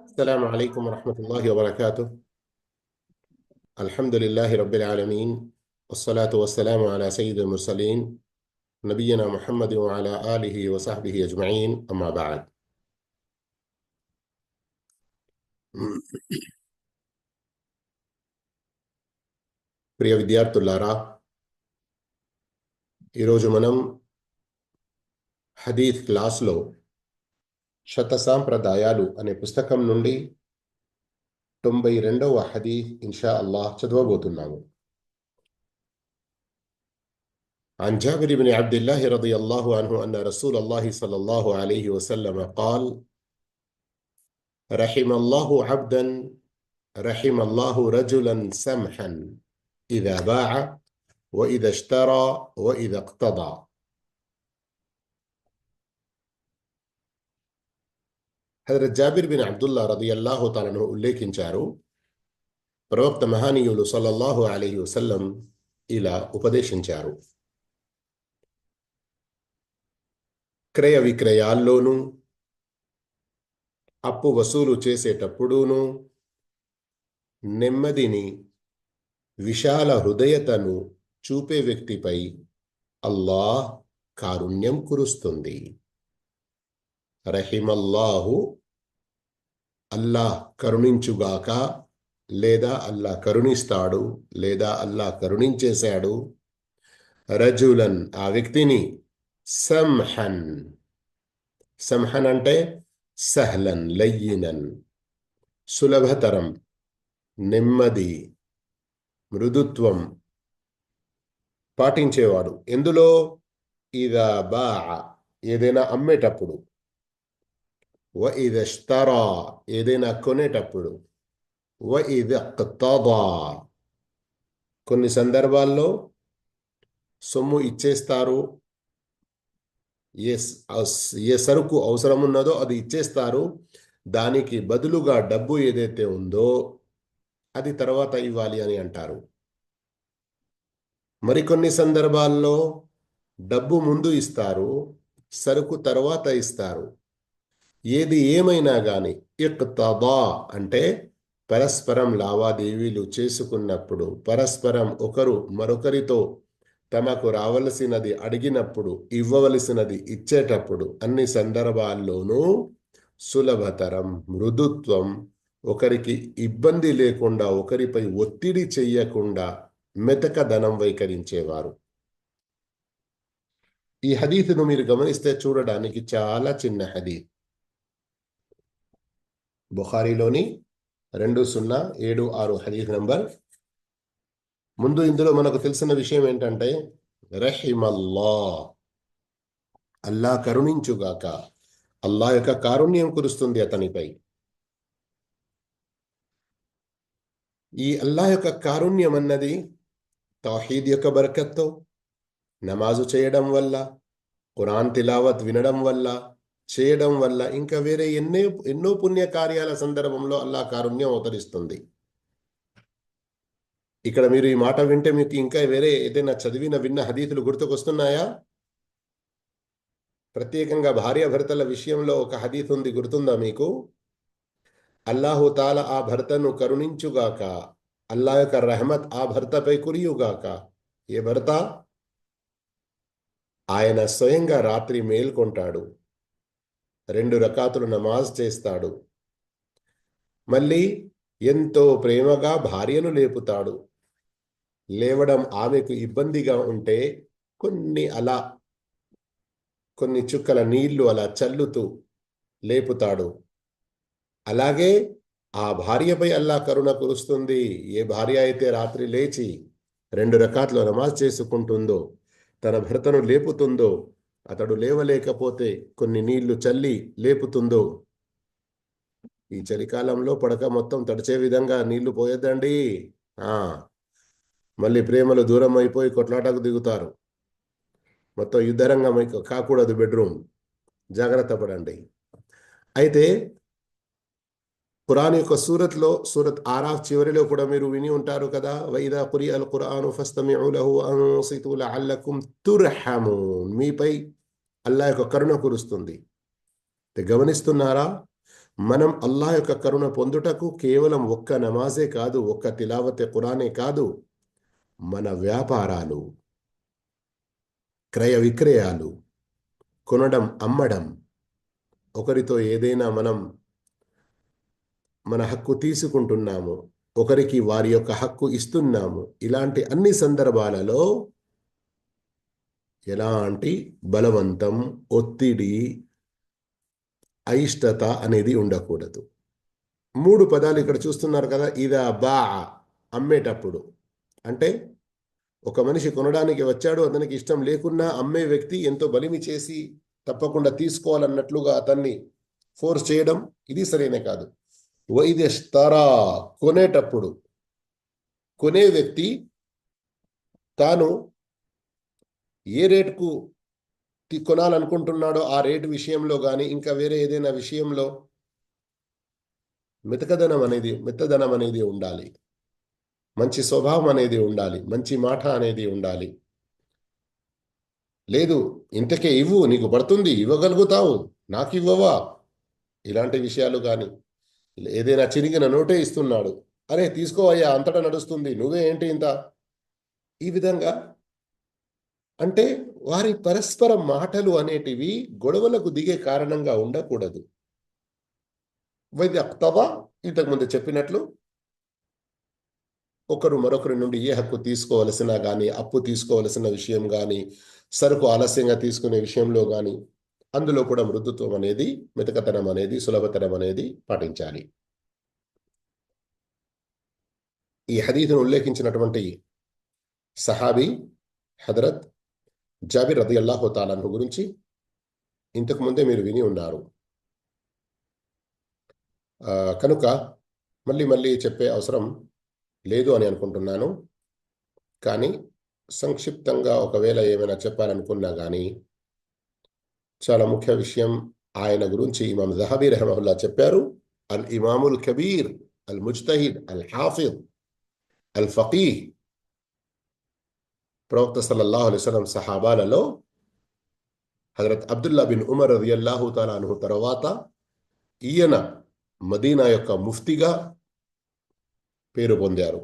السلام عليكم ورحمة الله وبركاته. الحمد لله رب العالمين، والصلاة والسلام على سيد المرسلين نبينا محمد وعلى آله وصحبه أجمعين. أما بعد. ప్రియ విద్యార్థులారా, ఈరోజు మనం హదీత్ క్లాస్లో శత సాంప్రదాయాలు అనే పుస్తకం నుండి 92వ హదీత్ ఇన్షా అల్లాహ్ చదవబోతున్నాము. عن جابر بن عبد الله رضي الله عنه أن رسول الله صلى الله عليه وسلم قال: رحم الله عبدا رحم الله رجلا سمحا إذا باع وإذا اشترى وإذا اقتضى. హజరత్ జాబిర్ బిన్ అబ్దుల్లా రదియల్లాహు తాలను ఉల్లేఖించారు, ప్రవక్త మహానీయులు సల్లల్లాహు అలైహి వసల్లం ఇలా ఉపదేశించారు: క్రయ విక్రయాల్లోనూ, అప్పు వసూలు చేసేటప్పుడూనూ నెమ్మదిని, విశాల హృదయతను చూపే వ్యక్తిపై అల్లాహ్ కారుణ్యం కురుస్తుంది. రహిమల్లాహు, అల్లాహ్ కరుణించుగాక, లేదా అల్లాహ్ కరుణిస్తాడు, లేదా అల్లాహ్ కరుణించేశాడు. రజులన్, ఆ వ్యక్తిని. సంహన్, సంహన్ అంటే సహ్లన్, లయ్యినన్, సులభతరం, నెమ్మది, మృదుత్వం పాటించేవాడు. ఎందులో? ఇదా బా, ఏదైనా అమ్మేటప్పుడు. వ ఇదా ఇష్తరా, ఏదైనా కొనేటప్పుడు. వ ఇదా ఇక్తదా, కొన్ని సందర్భాల్లో సొమ్ము ఇచ్చేస్తారు, ఏ సరుకు అవసరం ఉన్నదో అది ఇచ్చేస్తారు, దానికి బదులుగా డబ్బు ఏదైతే ఉందో అది తర్వాత ఇవ్వాలి అని అంటారు. మరికొన్ని సందర్భాల్లో డబ్బు ముందు ఇస్తారు, సరుకు తర్వాత ఇస్తారు. ఏది ఏమైనా కానీ ఇక్తదా అంటే పరస్పరం లావాదేవీలు చేసుకున్నప్పుడు, పరస్పరం ఒకరు మరొకరితో తమకు రావలసినది అడిగినప్పుడు, ఇవ్వవలసినది ఇచ్చేటప్పుడు అన్ని సందర్భాల్లోనూ సులభతరం, మృదుత్వం, ఒకరికి ఇబ్బంది లేకుండా, ఒకరిపై ఒత్తిడి చెయ్యకుండా మెతకదనం వైఖరించేవారు. ఈ హదీతును మీరు గమనిస్తే చూడడానికి చాలా చిన్న హదీత్. బుఖారీలోని 2076 హదీత్ నంబర్. ముందు ఇందులో మనకు తెలిసిన విషయం ఏంటంటే, రహిమల్లా, అల్లా కరుణించుగాక, అల్లా యొక్క కారుణ్యం కురుస్తుంది అతనిపై. ఈ అల్లా యొక్క కారుణ్యం అన్నది తౌహీద్ యొక్క బరకత్తో, నమాజు చేయడం వల్ల, ఖురాన్ తిలావత్ వినడం వల్ల, చేయడం వల్ల, ఇంకా వేరే ఎన్నో పుణ్య కార్యాల సందర్భంలో అల్లా కారుణ్యం అవతరిస్తుంది. ఇక్కడ మీరు ఈ మాట వింటే మీకు ఇంకా వేరే ఏదైనా విన్న హదీతులు గుర్తుకొస్తున్నాయా? ప్రత్యేకంగా భార్యాభర్తల విషయంలో ఒక హదీత్ ఉంది, గుర్తుందా మీకు? అల్లాహు తాలా ఆ భర్తను కరుణించుగాక, అల్లా యొక్క రహమత్ ఆ భర్తపై కురియుగాక. ఏ భర్త? ఆయన స్వయంగా రాత్రి మేల్కొంటాడు, 2 రకాతులు నమాజ్ చేస్తాడు, మళ్ళీ ఎంతో ప్రేమగా భార్యను లేపుతాడు. లేవడం ఆమెకు ఇబ్బందిగా ఉంటే కొన్ని చుక్కల నీళ్లు అలా చల్లుతూ లేపుతాడు. అలాగే ఆ భార్యపై అల్లా కరుణ కురుస్తుంది. ఏ భార్య అయితే రాత్రి లేచి 2 రకాతులు నమాజ్ చేసుకుంటుందో, తన భర్తను లేపుతుందో, అతడు లేవలేకపోతే కొన్ని నీళ్లు చల్లి లేపుతుందో. ఈ చలికాలంలో పడక మొత్తం తడిచే విధంగా నీళ్లు పోయొద్దండి. మళ్ళీ ప్రేమలు దూరం అయిపోయి కొట్లాటకు దిగుతారు. మొత్తం యుద్ధరంగం కాకూడదు బెడ్రూమ్, జాగ్రత్త పడండి. అయితే ఖురాన్ యొక్క సూరత్ ఆరాఫ్ చివరిలో కూడా మీరు విని ఉంటారు కదా, వైదా ఖురియల్ ఖురాను ఫస్తమిఉ లహు వఅన్సితూ లఅల్లకుమ్ తుర్హమూన్, మీపై అల్లా యొక్క కరుణ కురుస్తుంది. గమనిస్తున్నారా? మనం అల్లాహ్ యొక్క కరుణ పొందుటకు కేవలం ఒక్క నమాజే కాదు, ఒక్క తిలావతే ఖురానే కాదు, మన వ్యాపారాలు, క్రయ విక్రయాలు, కొనడం అమ్మడం, ఒకరితో ఏదైనా మనం మన హక్కు తీసుకుంటున్నాము, ఒకరికి వారి యొక్క హక్కు ఇస్తున్నాము, ఇలాంటి అన్ని సందర్భాలలో ఎలాంటి బలవంతం, ఒత్తిడి, అయిష్టత అనేది ఉండకూడదు. 3 పదాలు ఇక్కడ చూస్తున్నారు కదా. ఇదా బా, అమ్మేటప్పుడు. అంటే ఒక మనిషి కొనడానికి వచ్చాడు, అతనికి ఇష్టం లేకున్నా అమ్మే వ్యక్తి ఎంతో బలిమి చేసి తప్పకుండా తీసుకోవాలన్నట్లుగా అతన్ని ఫోర్స్ చేయడం, ఇది సరైన కాదు. వైద్యస్తారా, కొనేటప్పుడు కొనే వ్యక్తి తాను ఏ రేటుకు కొనాలనుకుంటున్నాడో ఆ రేటు విషయంలో కానీ ఇంకా వేరే ఏదైనా విషయంలో మెత్తదనం అనేది ఉండాలి. మంచి స్వభావం అనేది ఉండాలి. మంచి మాట అనేది ఉండాలి. లేదు, ఇంతకే ఇవ్వు, నీకు పడుతుంది, ఇవ్వగలుగుతావు, నాకు ఇవ్వవా, ఇలాంటి విషయాలు కానీ, ఏదైనా చిరిగిన నోటే ఇస్తున్నాడు, అరే తీసుకోవయ్యా, అంతటా నడుస్తుంది, నువ్వే ఏంటి ఇంత, ఈ విధంగా అంటే వారి పరస్పర మాటలు అనేటివి గొడవలకు దిగే కారణంగా ఉండకూడదు. వైద్యక్తవా, ఇంతకుముందు చెప్పినట్లు ఒకరు మరొకరి నుండి ఏ హక్కు తీసుకోవలసిన కానీ, అప్పు తీసుకోవలసిన విషయం కానీ, సరుకు ఆలస్యంగా తీసుకునే విషయంలో కానీ, అందులో కూడా మృదుత్వం అనేది, మెతకతనం అనేది, సులభతనం అనేది పాటించాలి. ఈ హదీసును ఉల్లేఖించినటువంటి సహాబీ హజరత్ జాబిర్ రదియల్లాహు తాలా అన్హు గురించి ఇంతకు ముందే మీరు విని ఉన్నారు. కనుక మళ్ళీ మళ్ళీ చెప్పే అవసరం లేదు అని అనుకుంటున్నాను. కానీ సంక్షిప్తంగా ఒకవేళ ఏమైనా చెప్పాలనుకున్నా కానీ, చాలా ముఖ్య విషయం ఆయన గురించి ఇమాం జహబీ రహమహుల్లా చెప్పారు. అల్ ఇమాముల్ కబీర్, అల్ ముజ్తహిద్, అల్ హాఫిద్, అల్ ఫకీహ్. ప్రవక్త సల్లల్లాహు అలైహి వసల్లం సహాబాలలో హజరత్ అబ్దుల్లా బిన్ ఉమర్ రదియల్లాహు తాలా అన్హు తర్వాత ఈయన మదీనా యొక్క ముఫ్తిగా పేరు పొందారు.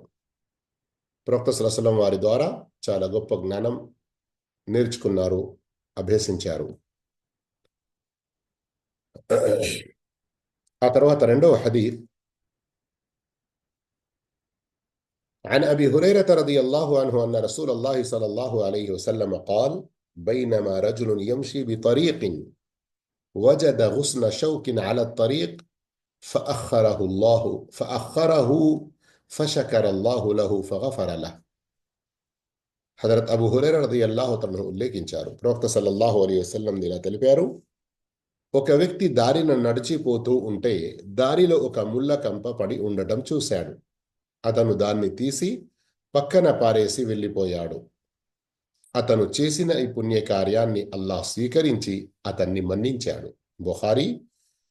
ప్రవక్త సల్లల్లాహు అలైహి వసల్లం వారి ద్వారా చాలా గొప్ప జ్ఞానం నేర్చుకున్నారు, అభ్యసించారు. ఆ తర్వాత రెండవ హదీత్, عن أبي هريرة رضي الله عنه أن رسول الله صلى الله عليه وسلم قال بينما رجل يمشي بطريق وجد غصن شوك على الطريق فأخره فشكر الله له فغفر له. హజరత్ అబూ హురైరా రదియల్లాహు తఆలా ఉల్లేఖించారు, ప్రవక్త సల్లల్లాహు అలైహి వసల్లం ఇలా తెలిపారు, ఒక వ్యక్తి దారిన నడిచిపోతూ ఉంటే దారిలో ఒక ముళ్ళ కంప పడి ఉండటం చూశాడు. అతను దాన్ని తీసి పక్కన పారేసి వెళ్ళిపోయాడు. అతను చేసిన ఈ పుణ్యకార్యాన్ని అల్లాహ్ స్వీకరించి అతన్ని మన్నించాడు. బుఖారీ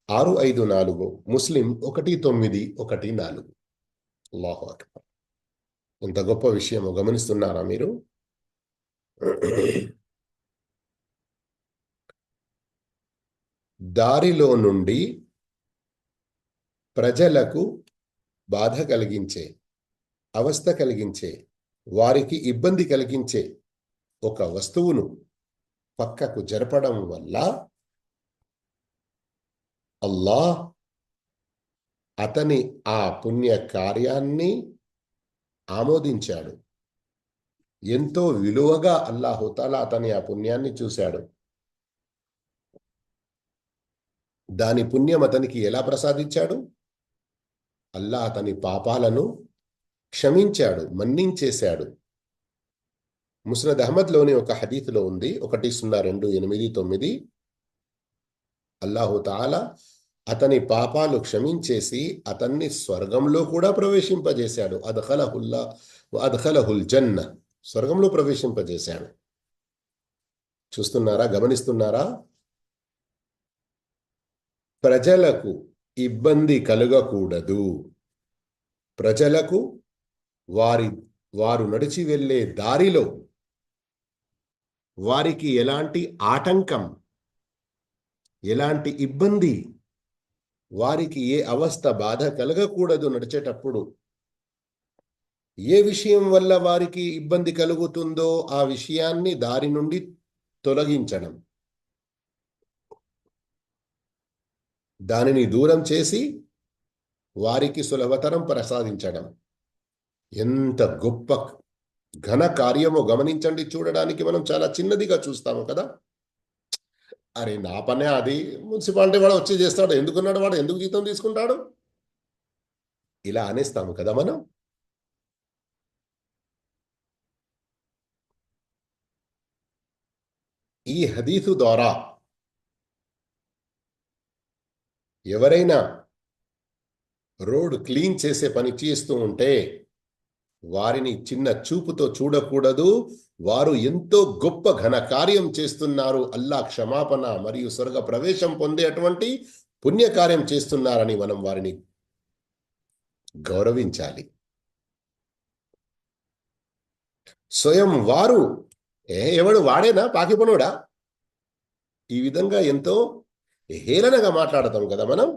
654, ముస్లిం 1914. అల్లాహు అక్బర్. ఎంత గొప్ప విషయమో గమనిస్తున్నారా మీరు? దారిలో నుండి ప్రజలకు బాధ కలిగించే, అవస్థ కలిగించే, వారికి ఇబ్బంది కలిగించే ఒక వస్తువును పక్కకు జరపడం వల్ల అల్లాహ్ అతని ఆ పుణ్య కార్యాన్ని ఆమోదించాడు. ఎంతో విలువగా అల్లాహు తాలా అతని ఆ పుణ్యాన్ని చూశాడు. దాని పుణ్యం అతనికి ఎలా ప్రసాదించాడు? అల్లాహ్ అతని పాపాలను క్షమించాడు, మన్నించేశాడు. ముస్నద్ అహ్మద్లోని ఒక హదీత్లో ఉంది, 102889, అల్లాహు తాలా అతని పాపాలు క్షమించేసి అతన్ని స్వర్గంలో కూడా ప్రవేశింపజేశాడు. అద్ఖలహుల్ జన్న, స్వర్గంలో ప్రవేశింపజేశాడు. చూస్తున్నారా, గమనిస్తున్నారా? ప్రజలకు ఇబ్బంది కలుగకూడదు, ప్రజలకు వారు నడిచి వెళ్ళే దారిలో వారికి ఎలాంటి ఆటంకం ఎలాంటి ఇబ్బంది, వారికి ఏ అవస్థ బాధ కలగకూడదు నడిచేటప్పుడు. ఏ విషయం వల్ల వారికి ఇబ్బంది కలుగుతుందో ఆ విషయాన్ని దారి నుండి తొలగించడం, దానిని దూరం చేసి వారికి సులభతరం ప్రసాదించడం. ఎంత గొప్ప ఘన కార్యమో గమనించండి. చూడడానికి మనం చాలా చిన్నదిగా చూస్తాము కదా. అరే నా పనే అది, మున్సిపాలిటీ వాడు వచ్చి చేస్తాడు, ఎందుకున్నాడు వాడు, ఎందుకు జీతం తీసుకుంటాడు, ఇలా అనేస్తాము కదా మనం. ఈ హదీసు ద్వారా ఎవరైనా రోడ్ క్లీన్ చేసే పని చేస్తూ ఉంటే వారిని చిన్న చూపుతో చూడకూడదు. వారు ఎంతో గొప్ప ఘన కార్యం చేస్తున్నారు, అల్లా క్షమాపణ మరియు స్వర్గ ప్రవేశం పొందేటువంటి పుణ్యకార్యం చేస్తున్నారని మనం వారిని గౌరవించాలి. స్వయం వారు ఎవడు వాడేనా పాకిపనుడా, ఈ విధంగా ఎంతో హేళనగా మాట్లాడతాం కదా మనం.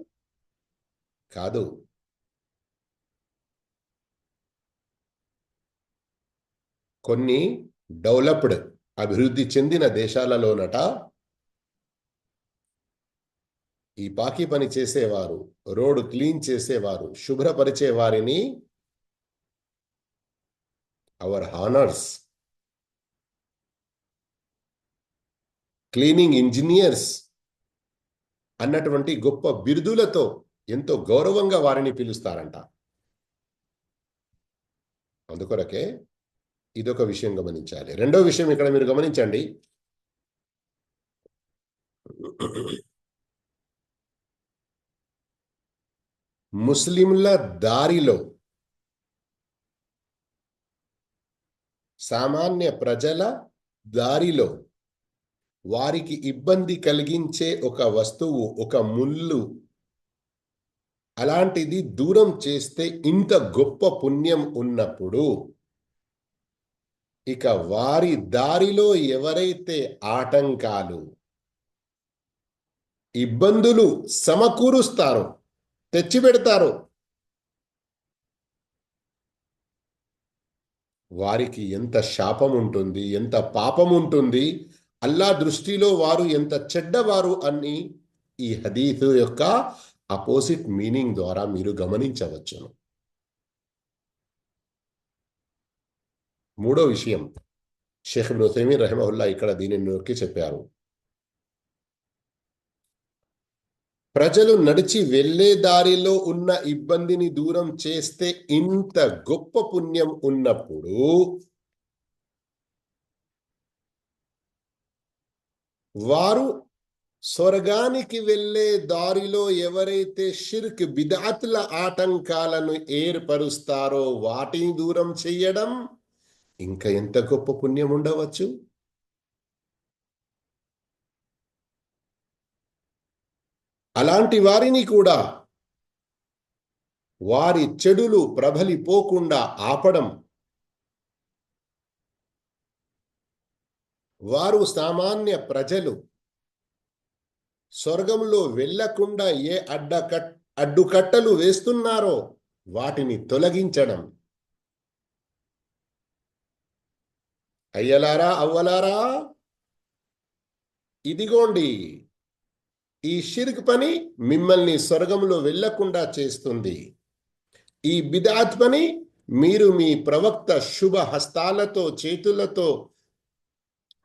కాదు, కొన్ని డెవలప్డ్ అభివృద్ధి చెందిన దేశాలలోనట ఈ పాకి పని చేసేవారు, రోడ్డు క్లీన్ చేసేవారు, శుభ్రపరిచే వారిని అవర్ హానర్స్, క్లీనింగ్ ఇంజనీర్స్ అన్నటువంటి గొప్ప బిరుదులతో ఎంతో గౌరవంగా వారిని పిలుస్తారంట. అందుకొరకే ఇదొక విషయం గమనించాలి. రెండో విషయం ఇక్కడ మీరు గమనించండి. ముస్లింల దారిలో, సామాన్య ప్రజల దారిలో వారికి ఇబ్బంది కలిగించే ఒక వస్తువు, ఒక ముళ్ళు అలాంటిది దూరం చేస్తే ఇంత గొప్ప పుణ్యం ఉన్నప్పుడు, ఇక వారి దారిలో ఎవరైతే ఆటంకాలు, ఇబ్బందులు సమకూరుస్తారో, తెచ్చిపెడతారో, వారికి ఎంత శాపం ఉంటుంది, ఎంత పాపం ఉంటుంది, అల్లా దృష్టిలో వారు ఎంత చెడ్డవారు అని ఈ హదీసు యొక్క అపోజిట్ మీనింగ్ ద్వారా మీరు గమనించవచ్చును. మూడో విషయం షేఖ్ ఇబ్న్ ఉథైమీన్ రహిమహుల్లా ఇక్కడ దీనిని నొక్కి చెప్పారు. ప్రజలు నడిచి వెళ్లే దారిలో ఉన్న ఇబ్బందిని దూరం చేస్తే ఇంత గొప్ప పుణ్యం ఉన్నప్పుడు, వారు స్వర్గానికి వెళ్లే దారిలో ఎవరైతే షిర్క్ బిదాత్ల ఆటంకాలను ఏర్పరుస్తారో వాటిని దూరం చెయ్యడం ఇంకా ఎంత గొప్ప పుణ్యం ఉండవచ్చు. అలాంటి వారిని కూడా వారి చెడులు ప్రబలిపోకుండా ఆపడం, వారు సామాన్య ప్రజలు స్వర్గంలో వెళ్లకుండా ఏ అడ్డుకట్టలు వేస్తున్నారో వాటిని తొలగించడం. అయ్యలారా, అవ్వలారా, ఇదిగోండి ఈ షిర్క్ పని మిమ్మల్ని స్వర్గంలో వెళ్లకుండా చేస్తుంది. ఈ బిదాత్ పని మీరు మీ ప్రవక్త శుభ హస్తాలతో, చేతులతో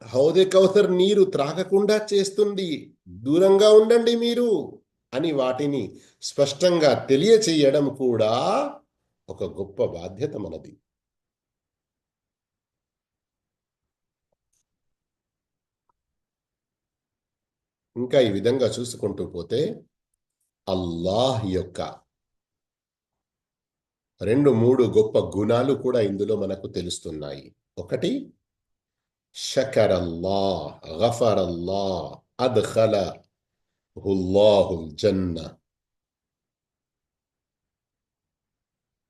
హౌదే కౌసర్ నీరు త్రాగకుండా చేస్తుంది, దూరంగా ఉండండి మీరు అని వాటిని స్పష్టంగా తెలియచేయడం కూడా ఒక గొప్ప బాధ్యత మనది. ఇంకా ఈ విధంగా చూసుకుంటూ పోతే అల్లాహ్ యొక్క 2-3 గొప్ప గుణాలు కూడా ఇందులో మనకు తెలుస్తున్నాయి. ఒకటి, షకరల్లాహ్, గఫరల్లాహ్, అద్ఖలహుల్లాహుల్ జన్న.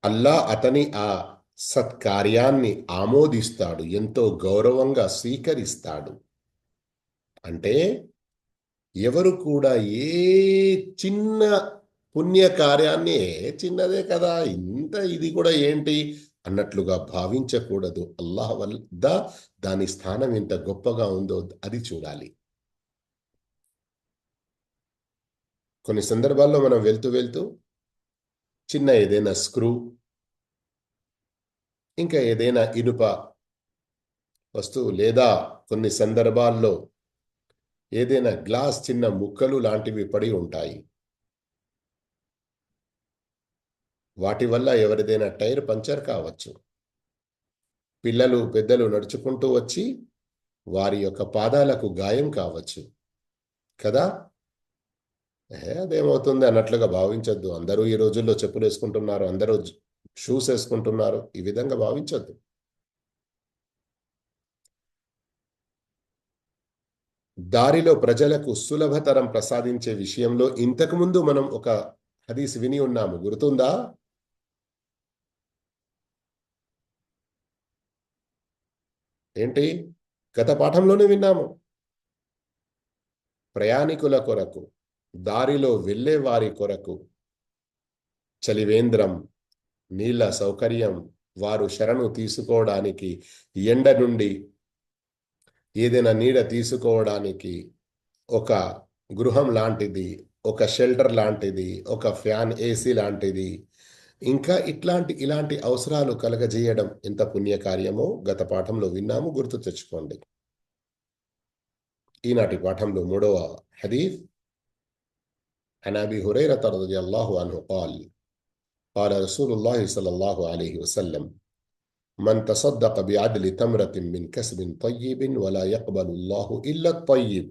అల్లా అతని ఆ సత్కార్యాన్ని ఆమోదిస్తాడు, ఎంతో గౌరవంగా స్వీకరిస్తాడు. అంటే ఎవరు కూడా ఏ చిన్న పుణ్య కార్యాన్ని చిన్నదే కదా, ఇంత ఇది కూడా ఏంటి అన్నట్లుగా భావించకూడదు. అల్లాహ్ వద్ద దాని స్థానం ఎంత గొప్పగా ఉందో అది చూడాలి. కొన్ని సందర్భాల్లో మనం వెళ్తూ వెళ్తూ చిన్న ఏదైనా స్క్రూ, ఇంకా ఏదైనా ఇనుప వస్తువు, లేదా కొన్ని సందర్భాల్లో ఏదైనా గ్లాస్ చిన్న ముక్కలు లాంటివి పడి ఉంటాయి. వాటి వల్ల ఎవరిదైనా టైర్ పంచర్ కావచ్చు. పిల్లలు పెద్దలు నడుచుకుంటూ వచ్చి వారి యొక్క పాదాలకు గాయం కావచ్చు కదా. అదేమవుతుంది అన్నట్లుగా భావించొద్దు. అందరూ ఈ రోజుల్లో చెప్పులు వేసుకుంటున్నారు, అందరూ షూస్ వేసుకుంటున్నారు, ఈ విధంగా భావించొద్దు. దారిలో ప్రజలకు సులభతరం ప్రసాదించే విషయంలో ఇంతకుముందు మనం ఒక హదీస్ విని ఉన్నాము, గుర్తుందా? ఏంటి? గత పాఠంలోనే విన్నాము. ప్రయాణికుల కొరకు, దారిలో వెళ్ళే వారి కొరకు చలివేంద్రం, నీళ్ళ సౌకర్యం, వారు శరణు తీసుకోవడానికి, ఎండ నుండి ఏదైనా నీడ తీసుకోవడానికి ఒక గృహం లాంటిది, ఒక షెల్టర్ లాంటిది, ఒక ఫ్యాన్, ఏసీ లాంటిది, ఇంకా ఇలాంటి అవసరాలు కలగజేయడం ఎంత పుణ్యకార్యమో గత పాఠంలో విన్నాము, గుర్తు తెచ్చుకోండి. ఈనాటి పాఠంలో మూడవ హదీస్. عن أبي هريرة رضي الله عنه قال قال رسول الله صلى الله عليه وسلم من تصدق بعدل تمرة من كسب طيب ولا يقبل الله إلا الطيب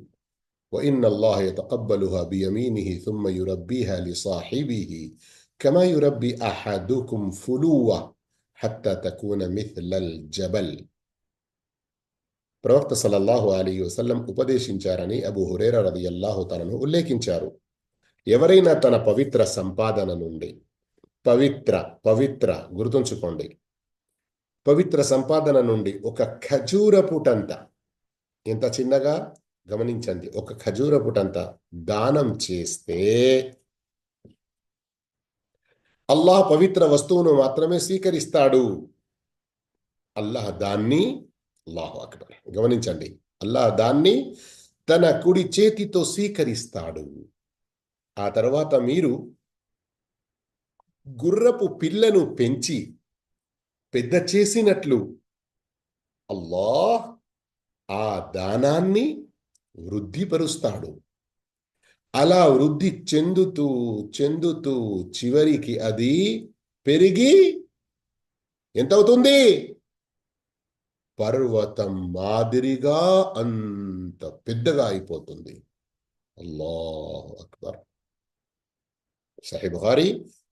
وإن الله يتقبلها بيمينه ثم يربيها لصاحبه كما يربي أحدكم فلوة حتى تكون مثل الجبل. ప్రవక్త సల్లల్లాహు అలైహి వసల్లం ఉపదేశించారని అబూ హురైరా రదియల్లాహు తఆలాను ఉల్లేఖించారు. ఎవరైనా తన పవిత్ర సంపాదన నుండి, పవిత్ర గుర్తుంచుకోండి, పవిత్ర సంపాదన నుండి ఒక ఖజూరపుటంత, ఎంత చిన్నగా గమనించండి, ఒక ఖజూరపుటంత దానం చేస్తే అల్లాహ్ పవిత్ర వస్తువును మాత్రమే స్వీకరిస్తాడు. అల్లాహ్ దాన్ని, అల్లాహు అక్బర్, గమనించండి, అల్లాహ్ దాన్ని తన కుడి చేతితో స్వీకరిస్తాడు. ఆ తర్వాత మీరు గుర్రపు పిల్లను పెంచి పెద్ద చేసినట్లు అల్లాహ్ ఆ దానాన్ని వృద్ధిపరుస్తాడు. అలా వృద్ధి చెందుతూ చెందుతూ చివరికి అది పెరిగి ఎంతవుతుంది? పర్వతం మాదిరిగా అంత పెద్దగా అయిపోతుంది. అల్లాహు అక్బర్. సహీ బుఖారీ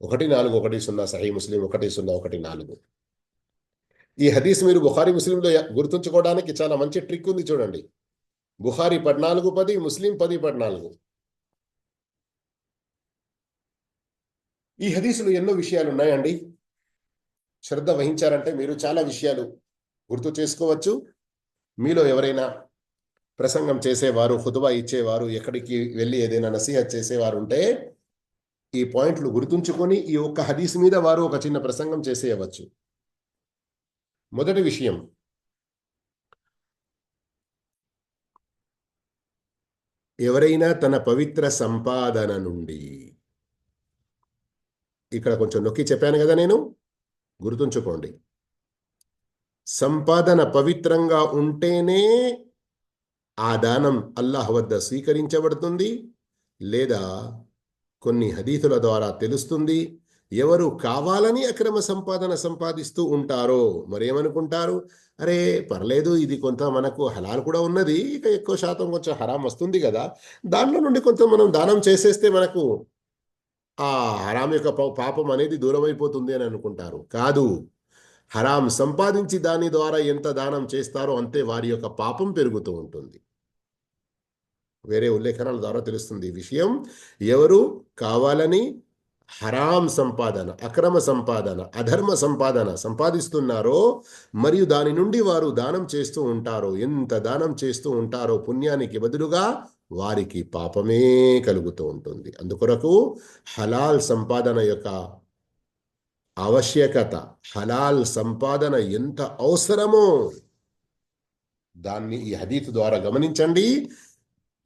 1410, సహీ ముస్లిం 1014. ఈ హదీస్ మీరు బుఖారీ ముస్లింలో గుర్తుంచుకోవడానికి చాలా మంచి ట్రిక్ ఉంది, చూడండి. బుఖారీ 14:10, ముస్లిం 10:14. ఈ హదీసులో ఎన్నో విషయాలు ఉన్నాయండి. శ్రద్ధ వహించారంటే మీరు చాలా విషయాలు గుర్తు చేసుకోవచ్చు. మీలో ఎవరైనా ప్రసంగం చేసేవారు, ఖుతుబా ఇచ్చేవారు, ఎక్కడికి వెళ్ళి ఏదైనా నసీహత్ చేసేవారు ఉంటే ఈ పాయింట్లు గుర్తుంచుకొని ఈ ఒక్క హదీస్ మీద వారు ఒక చిన్న ప్రసంగం చేసేయవచ్చు. మొదటి విషయం, ఎవరైనా తన పవిత్ర సంపాదన నుండి, ఇక్కడ కొంచెం నొక్కి చెప్పాను కదా నేను, గుర్తుంచుకోండి, సంపాదన పవిత్రంగా ఉంటేనే ఆ దానం అల్లాహ్ వద్ద స్వీకరించబడుతుంది. లేదా కొన్ని హదీసుల ద్వారా తెలుస్తుంది, ఎవరు కావాలని అక్రమ సంపాదన సంపాదిస్తూ ఉంటారో మరేమనుకుంటారు, అరే పర్లేదు, ఇది కొంత మనకు హలాల్ కూడా ఉన్నది, ఇక ఎక్కువ శాతం కొంచెం హరాం వస్తుంది కదా, దాంట్లో నుండి కొంచెం మనం దానం చేసేస్తే మనకు ఆ హరాం యొక్క పాపం అనేది దూరం అయిపోతుంది అని అనుకుంటారు. కాదు, హరాం సంపాదించి దాని ద్వారా ఎంత దానం చేస్తారో అంతే వారి యొక్క పాపం పెరుగుతూ ఉంటుంది. వేరే ఉల్లేఖనాల ద్వారా తెలుస్తుంది ఈ విషయం. ఎవరు కావాలని హరాం సంపాదన, అక్రమ సంపాదన, అధర్మ సంపాదన సంపాదిస్తున్నారో మరియు దాని నుండి వారు దానం చేస్తూ ఉంటారో, ఎంత దానం చేస్తూ ఉంటారో పుణ్యానికి బదులుగా వారికి పాపమే కలుగుతూ ఉంటుంది. అందుకొరకు హలాల్ సంపాదన యొక్క ఆవశ్యకత, హలాల్ సంపాదన ఎంత అవసరమో దాన్ని ఈ హదీత్ ద్వారా గమనించండి.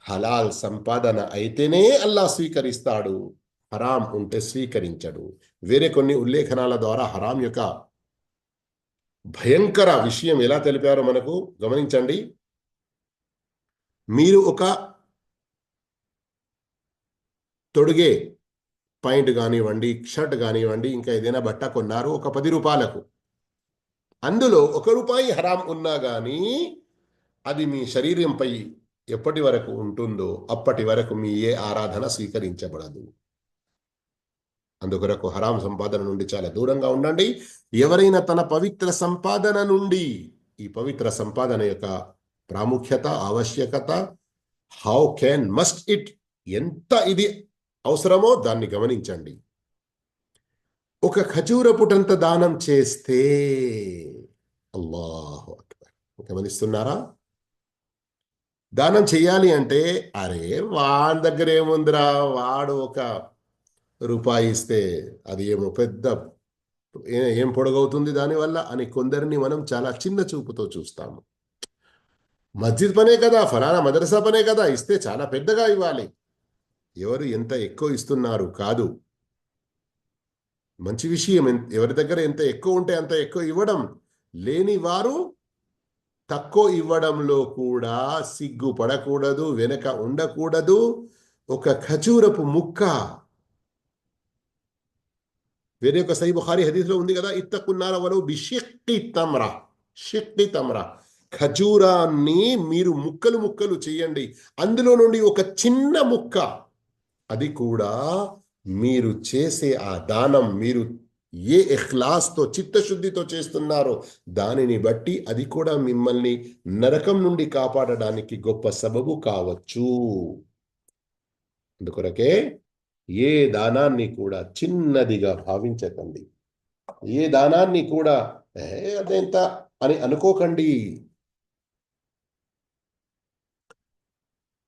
హలాల్ సంపాదన అయితేనే అల్లా స్వీకరిస్తాడు, హరాం ఉంటే స్వీకరించడు. వేరే కొన్ని ఉల్లేఖనాల ద్వారా హరాం యొక్క భయంకర విషయం ఎలా తెలిపారో మనకు గమనించండి. మీరు ఒక తొడిగే పాయింట్ కానివ్వండి, షర్ట్ కానివ్వండి, ఇంకా ఏదైనా బట్ట కొన్నారు ఒక 10 రూపాయలకు, అందులో 1 రూపాయి హరాం ఉన్నా కానీ అది మీ శరీరంపై ఎప్పటి వరకు ఉంటుందో అప్పటి వరకు మీ ఏ ఆరాధన స్వీకరించబడదు. అందుకొరకు హరాం సంపాదన నుండి చాలా దూరంగా ఉండండి. ఎవరైనా తన పవిత్ర సంపాదన నుండి, ఈ పవిత్ర సంపాదన యొక్క ప్రాముఖ్యత, ఆవశ్యకత, హౌ కెన్ మస్ట్ ఇట్, ఎంత ఇది అవసరమో దాన్ని గమనించండి. ఒక ఖజూర పుటంత దానం చేస్తే, అల్లాహు అక్బర్, గమనిస్తున్నారా? దానం చెయ్యాలి అంటే, అరే వాడి దగ్గర ఏముందిరా, వాడు 1 రూపాయి ఇస్తే అది ఏమో పెద్ద ఏం పొడగవుతుంది దానివల్ల అని కొందరిని మనం చాలా చిన్న చూపుతో చూస్తాము. మస్జిద్ పనే కదా, ఫలానా మదరసా పనే కదా, ఇస్తే చాలా పెద్దగా ఇవ్వాలి. ఎవరు ఎంత ఎక్కువ ఇస్తున్నారు కాదు, మంచి విషయం. ఎవరి దగ్గర ఎంత ఎక్కువ ఉంటే అంత ఎక్కువ ఇవ్వడం. లేని వారు తక్కువ ఇవ్వడంలో కూడా సిగ్గుపడకూడదు, వెనక ఉండకూడదు. ఒక ఖజూరపు ముక్క, వేరే ఒక సహీ బుఖారీ హదీస్లో ఉంది కదా, ఇత్తకున్నారా వలౌ బిషిక్కి తమ్రా, షిక్కి తమ్రా, ఖజూరాన్ని మీరు ముక్కలు ముక్కలు చేయండి, అందులో నుండి ఒక చిన్న ముక్క, అది కూడా మీరు చేసే ఆ దానం, మీరు ఏ ఇఖ్లాస్తో చిత్తశుద్ధితో చేస్తున్నారో దానిని బట్టి అది కూడా మిమ్మల్ని నరకం నుండి కాపాడడానికి గొప్ప సబబు కావచ్చు. అందుకొరకే ఏ దానాన్ని కూడా చిన్నదిగా భావించకండి, ఏ దానాన్ని కూడా అదెంత అని అనుకోకండి.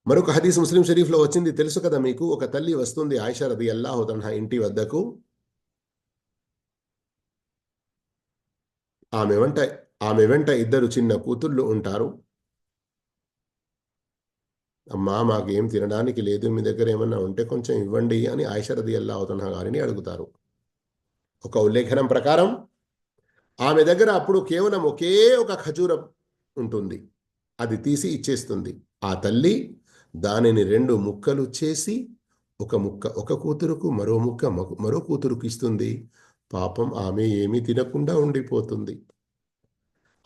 మరొక హదీస్ ముస్లిం షరీఫ్లో వచ్చింది, తెలుసు కదా మీకు. ఒక తల్లి వస్తుంది ఆయిషా రదియల్లాహు అన్హా ఇంటి వద్దకు. ఆమె వెంట 2 చిన్న కూతుళ్ళు ఉంటారు. అమ్మా, మాకు ఏం తినడానికి లేదు, మీ దగ్గర ఏమన్నా ఉంటే కొంచెం ఇవ్వండి అని ఆయిషా రదియల్లాహు అన్హా గారిని అడుగుతారు. ఒక ఉల్లేఖనం ప్రకారం ఆమె దగ్గర అప్పుడు కేవలం ఒకే ఒక ఖజూరం ఉంటుంది, అది తీసి ఇచ్చేస్తుంది. ఆ తల్లి దానిని 2 ముక్కలు చేసి, ఒక ముక్క ఒక కూతురుకు, మరో ముక్క మరో కూతురుకు ఇస్తుంది. పాపం ఆమె ఏమీ తినకుండా ఉండిపోతుంది.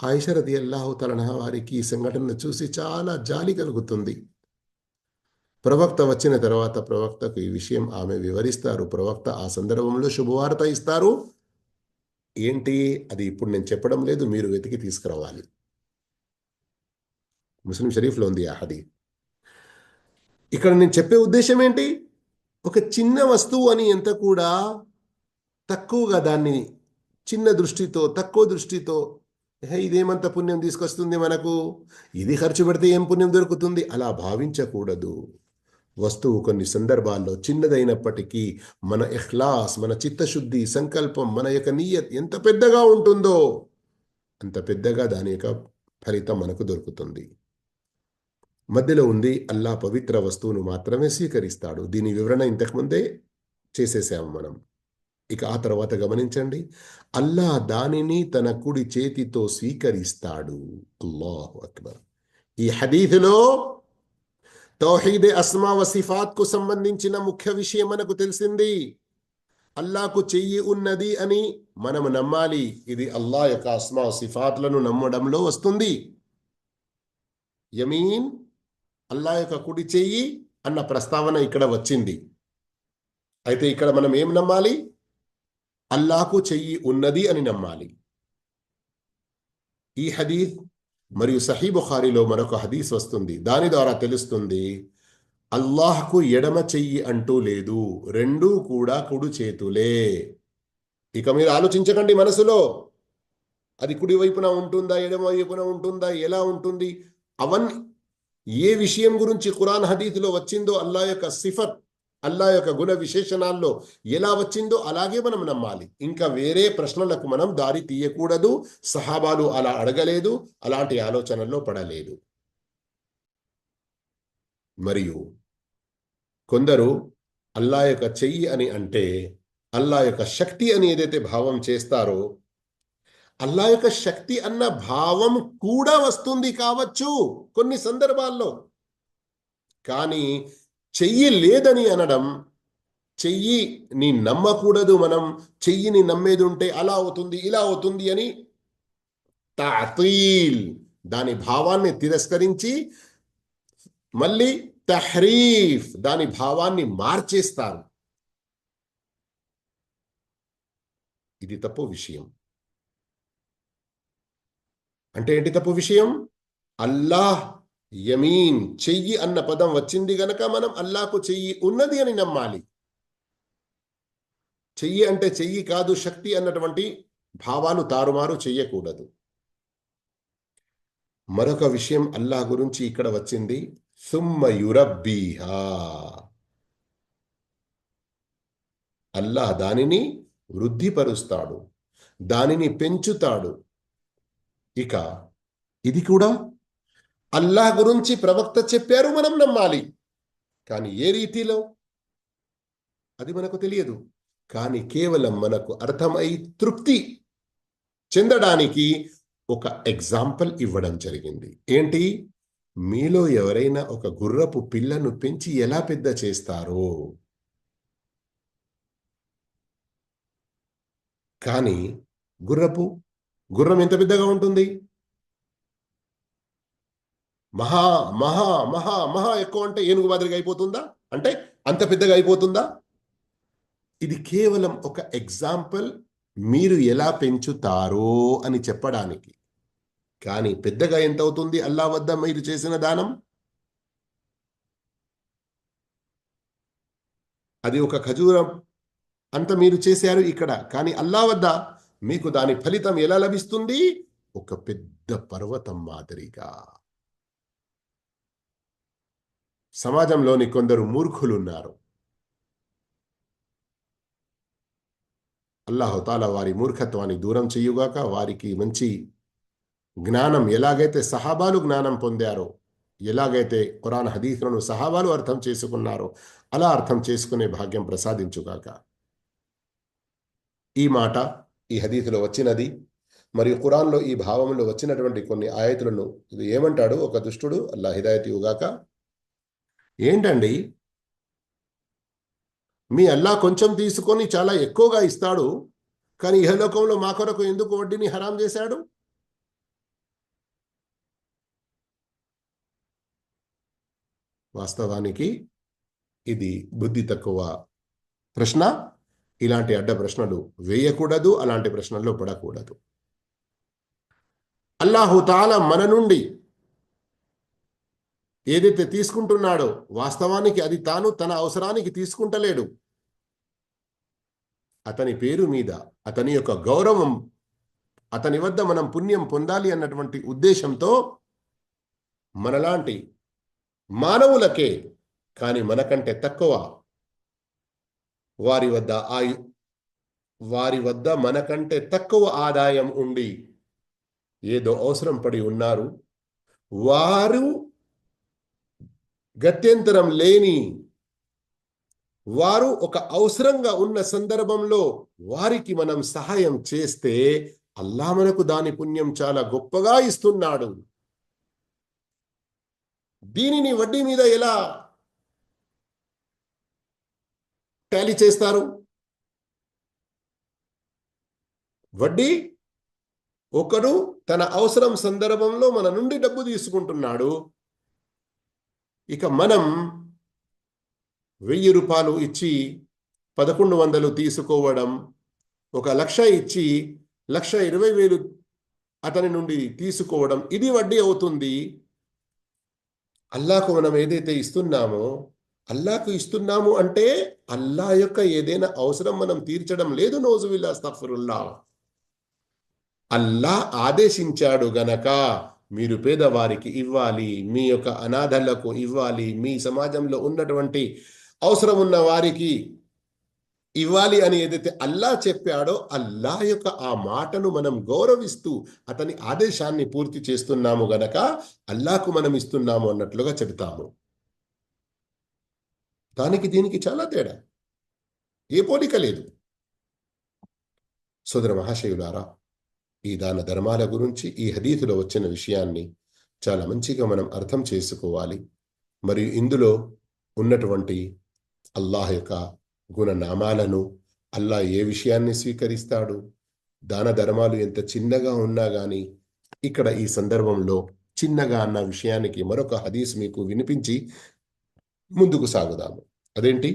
ఆయిషా రదియల్లాహు తఆలా వారికి ఈ సంఘటన చూసి చాలా జాలి కలుగుతుంది. ప్రవక్త వచ్చిన తర్వాత ప్రవక్తకు ఈ విషయం ఆమె వివరిస్తారు. ప్రవక్త ఆ సందర్భంలో శుభవార్త ఇస్తారు. ఏంటి అది ఇప్పుడు నేను చెప్పడం లేదు, మీరు వెతికి తీసుకురావాలి. ముస్లిం షరీఫ్లో ఉంది ఆ హదీస్. ఇక్కడ నేను చెప్పే ఉద్దేశం ఏంటి, ఒక చిన్న వస్తువు అని ఎంత కూడా తక్కువగా, దాన్ని చిన్న దృష్టితో, తక్కువ దృష్టితో, ఇదేమంత పుణ్యం తీసుకొస్తుంది మనకు, ఇది ఖర్చు పెడితే ఏం పుణ్యం దొరుకుతుంది, అలా భావించకూడదు. వస్తువు కొన్ని సందర్భాల్లో చిన్నదైనప్పటికీ మన ఇఖ్లాస్, మన చిత్తశుద్ధి, సంకల్పం, మన యొక్క నియత్ ఎంత పెద్దగా ఉంటుందో అంత పెద్దగా దాని యొక్క ఫలితం మనకు దొరుకుతుంది. మధ్యలో ఉంది, అల్లా పవిత్ర వస్తువును మాత్రమే స్వీకరిస్తాడు. దీని వివరణ ఇంతకుముందే చేసేసాము మనం. ఇక ఆ తర్వాత గమనించండి, అల్లా దానిని తన కుడి చేతితో స్వీకరిస్తాడు. అల్లాహు అక్బర్. ఈ హదీథులో తౌహీద్ అస్మా వ సిఫాత్కు సంబంధించిన ముఖ్య విషయం మనకు తెలిసింది. అల్లాకు చెయ్యి ఉన్నది అని మనం నమ్మాలి. ఇది అల్లా యొక్క అస్మా సిఫాత్లను నమ్మడంలో వస్తుంది. యమీన్, అల్లా యొక్క కుడి చెయ్యి అన్న ప్రస్తావన ఇక్కడ వచ్చింది. అయితే ఇక్కడ మనం ఏం నమ్మాలి? అల్లాకు చెయ్యి ఉన్నది అని నమ్మాలి. ఈ హదీస్ మరియు సహీ బుఖారీలో మరొక హదీస్ వస్తుంది, దాని ద్వారా తెలుస్తుంది అల్లాహ్కు ఎడమ చెయ్యి అంటూ లేదు, రెండూ కూడా కుడి చేతులే. ఇక మీరు ఆలోచించకండి మనసులో, అది కుడి వైపున ఉంటుందా, ఎడమ వైపున ఉంటుందా, ఎలా ఉంటుంది, అవన్నీ ఏ విషయం గురించి ఖురాన్ హదీస్లో వచ్చిందో అల్లా యొక్క సిఫత్, అల్లా యొక్క గుణ విశేషణాల్లో ఎలా వచ్చిందో అలాగే మనం నమ్మాలి. ఇంకా వేరే ప్రశ్నలకు మనం దారి తీయకూడదు. సహాబాలు అలా అడగలేదు, అలాంటి ఆలోచనల్లో పడలేదు. మరియు కొందరు అల్లా యొక్క చెయ్యి అని అంటే అల్లా యొక్క శక్తి అని ఏదైతే భావం చేస్తారో, అల్లా యొక్క శక్తి అన్న భావం కూడా వస్తుంది కావచ్చు కొన్ని సందర్భాల్లో. కానీ చెయ్యి లేదని అనడం, చెయ్యిని నమ్మకూడదు, మనం చెయ్యిని నమ్మేది ఉంటే అలా అవుతుంది ఇలా అవుతుంది అని తాతీల్, దాని భావాన్ని తిరస్కరించి మళ్ళీ తహరీఫ్, దాని భావాన్ని మార్చేస్తారు. ఇది తప్పు విషయం. అంటే ఏంటి తప్పు విషయం? అల్లాహ్ యమీన్, చెయ్యి అన్న పదం వచ్చింది గనక మనం అల్లాహకు చెయ్యి ఉన్నది అని నమ్మాలి. చెయ్యి అంటే చెయ్యి కాదు శక్తి అన్నటువంటి భావాలు తారుమారు చెయ్యకూడదు. మరొక విషయం అల్లాహ్ గురించి ఇక్కడ వచ్చింది, సుమ్మ యురబ్బీహా, అల్లాహ్ దానిని వృద్ధిపరుస్తాడు, దానిని పెంచుతాడు. ఇక ఇది కూడా అల్లాహ్ గురించి ప్రవక్త చెప్పారు, మనం నమ్మాలి. కానీ ఏ రీతిలో అది మనకు తెలియదు. కానీ కేవలం మనకు అర్థమై తృప్తి చెందడానికి ఒక ఎగ్జాంపుల్ ఇవ్వడం జరిగింది. ఏంటి? మీలో ఎవరైనా ఒక గుర్రపు పిల్లను పెంచి ఎలా పెద్ద చేస్తారో, కానీ గుర్రం ఎంత పెద్దగా ఉంటుంది? మహా మహా మహా మహా ఎక్కువ అంటే ఏనుగు మాదిరిగా అయిపోతుందా? అంటే అంత పెద్దగా అయిపోతుందా? ఇది కేవలం ఒక ఎగ్జాంపుల్, మీరు ఎలా పెంచుతారో అని చెప్పడానికి. కానీ పెద్దగా ఎంత అవుతుంది అల్లా వద్ద మీరు చేసిన దానం? అది ఒక ఖజూరం అంత మీరు చేశారు ఇక్కడ, కానీ అల్లా వద్ద మీకు దాని ఫలితం ఎలా లభిస్తుంది? ఒక పెద్ద పర్వతం మాదిరిగా. సమాజంలోని కొందరు మూర్ఖులున్నారు. అల్లాహుతాలా వారి మూర్ఖత్వాన్ని దూరం చేయుగాక. వారికి మంచి జ్ఞానం, ఎలాగైతే సహాబాలు జ్ఞానం పొందారో, ఎలాగైతే ఖురాన్ హదీస్లను సహాబాలు అర్థం చేసుకున్నారో అలా అర్థం చేసుకునే భాగ్యం ప్రసాదించుగాక. ఈ మాట ఈ హదీసులో వచ్చినది, మరియు ఖురాన్లో ఈ భావంలో వచ్చినటువంటి కొన్ని ఆయతులను ఇది ఏమంటాడు ఒక దుష్టుడు, అల్లా హిదాయత్ ఇవ్వుగాక. ఏంటండి, మీ అల్లా కొంచెం తీసుకొని చాలా ఎక్కువగా ఇస్తాడు, కానీ ఇహలోకంలో మా కొరకు ఎందుకు వడ్డీని హరాం చేశాడు? వాస్తవానికి ఇది బుద్ధి తక్కువ ప్రశ్న. ఇలాంటి అడ్డ ప్రశ్నలు వేయకూడదు, అలాంటి ప్రశ్నల్లో పడకూడదు. అల్లాహు తాలా మన నుండి ఏదైతే తీసుకుంటున్నాడో వాస్తవానికి అది తాను తన అవసరానికి తీసుకుంటలేడు. అతని పేరు మీద, అతని యొక్క గౌరవం, అతని వద్ద మనం పుణ్యం పొందాలి అన్నటువంటి ఉద్దేశంతో మనలాంటి మానవులకే, కానీ మనకంటే తక్కువ వారి వద్ద మనకంటే తక్కువ ఆదాయం ఉండి ఏదో అవసరం పడి ఉన్నారు, వారు గత్యంతరం లేని వారు ఒక అవసరంగా ఉన్న సందర్భంలో వారికి మనం సహాయం చేస్తే అల్లా మనకు దాని పుణ్యం చాలా గొప్పగా ఇస్తున్నాడు. దీనిని వడ్డీ మీద ఎలా టాలీ చేస్తారు? వడ్డీ, ఒకరు తన అవసరం సందర్భంలో మన నుండి డబ్బు తీసుకుంటున్నాడు, ఇక మనం 1000 రూపాయలు ఇచ్చి 1100 తీసుకోవడం, 1,00,000 ఇచ్చి 1,20,000 అతని నుండి తీసుకోవడం, ఇది వడ్డీ అవుతుంది. అల్లాకు మనం ఏదైతే ఇస్తున్నామో, అల్లాకు ఇస్తున్నాము అంటే అల్లా యొక్క ఏదైనా అవసరం మనం తీర్చడం లేదు. నౌజుబిల్లా, అస్తగ్ఫిరుల్లా. అల్లా ఆదేశించాడు గనక మీరు పేదవారికి ఇవ్వాలి, మీ యొక్క అనాథలకు ఇవ్వాలి, మీ సమాజంలో ఉన్నటువంటి అవసరం ఉన్న వారికి ఇవ్వాలి అని ఏదైతే అల్లా చెప్పాడో అల్లా యొక్క ఆ మాటను మనం గౌరవిస్తూ అతని ఆదేశాన్ని పూర్తి చేస్తున్నాము గనక అల్లాకు మనం ఇస్తున్నాము అన్నట్లుగా చెబుతాము. దానికి దీనికి చాలా తేడా, ఏ పోలిక లేదు. సోదర మహాశయులారా, ఈ దాన ధర్మాల గురించి ఈ హదీతులో వచ్చిన విషయాన్ని చాలా మంచిగా మనం అర్థం చేసుకోవాలి. మరియు ఇందులో ఉన్నటువంటి అల్లాహ్ యొక్క గుణనామాలను, అల్లా ఏ విషయాన్ని స్వీకరిస్తాడు, దాన ధర్మాలు ఎంత చిన్నగా ఉన్నా కానీ ఇక్కడ ఈ సందర్భంలో చిన్నగా అన్న విషయానికి మరొక హదీస్ మీకు వినిపించి ముందుకు సాగుదాము. అదేంటి?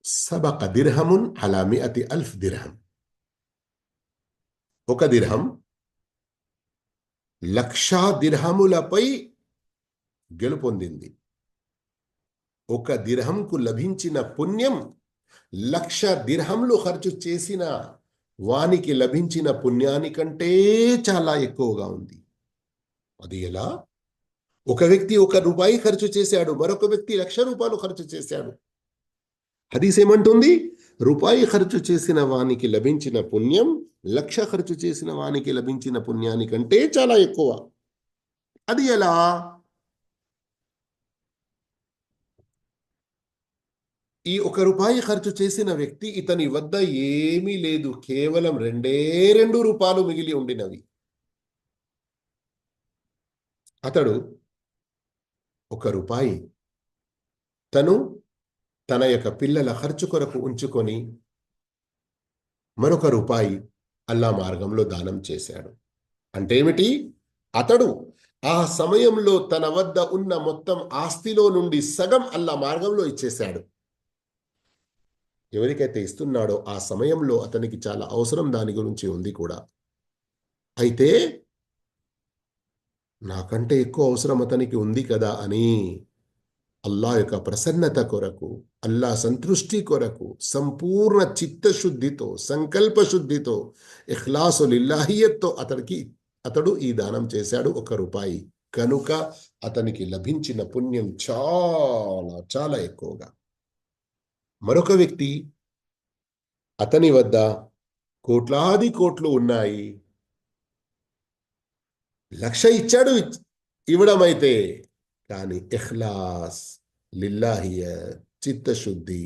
సబక దిర్హమున్ అలా మిఅతి అల్ఫ్ దిర్హం. ఒక దిర్హం 1,00,000 దిర్హములపై గెలుపొందింది. ఒక దిర్హంకు లభించిన పుణ్యం 1,00,000 దిర్హంలు ఖర్చు చేసిన వానికి లభించిన పుణ్యానికంటే చాలా ఎక్కువగా ఉంది. అది ఎలా? ఒక వ్యక్తి 1 రూపాయి ఖర్చు చేశాడు, మరొక వ్యక్తి 1,00,000 రూపాయలు ఖర్చు చేశాడు. హదీస్ ఏమంటుంది? రూపాయి ఖర్చు చేసిన వానికి లభించిన పుణ్యం 1,00,000 ఖర్చు చేసిన వానికి లభించిన పుణ్యానికంటే చాలా ఎక్కువ. అది ఎలా? ఈ 1 రూపాయి ఖర్చు చేసిన వ్యక్తి, ఇతని వద్ద ఏమీ లేదు, కేవలం 2 రూపాయలు మిగిలి ఉండినవి. అతడు 1 రూపాయి తను తన యొక్క పిల్లల ఖర్చు కొరకు ఉంచుకొని మరొక రూపాయి అల్లా మార్గంలో దానం చేశాడు. అంటే ఏమిటి? అతడు ఆ సమయంలో తన వద్ద ఉన్న మొత్తం ఆస్తిలో నుండి సగం అల్లా మార్గంలో ఇచ్చేశాడు. ఎవరికైతే ఇస్తున్నాడో ఆ సమయంలో అతనికి చాలా అవసరం దాని గురించి ఉంది కూడా. అయితే నాకంటే ఎక్కువ అవసరం అతనికి ఉంది కదా అని అల్లా యొక్క ప్రసన్నత కొరకు, అల్లా సంతృష్టి కొరకు సంపూర్ణ చిత్తశుద్ధితో, సంకల్ప శుద్ధితో, ఇఖ్లాసు లిల్లాహియత్తో అతడు ఈ దానం చేశాడు 1 రూపాయి. కనుక అతనికి లభించిన పుణ్యం చాలా చాలా ఎక్కువగా. మరొక వ్యక్తి, అతని వద్ద కోట్లాది కోట్లు ఉన్నాయి, 1,00,000 ఇచ్చాడు ఇవ్వడమైతే, కానీ ఇఖ్లాస్, లిల్లాహియ, చిత్తశుద్ధి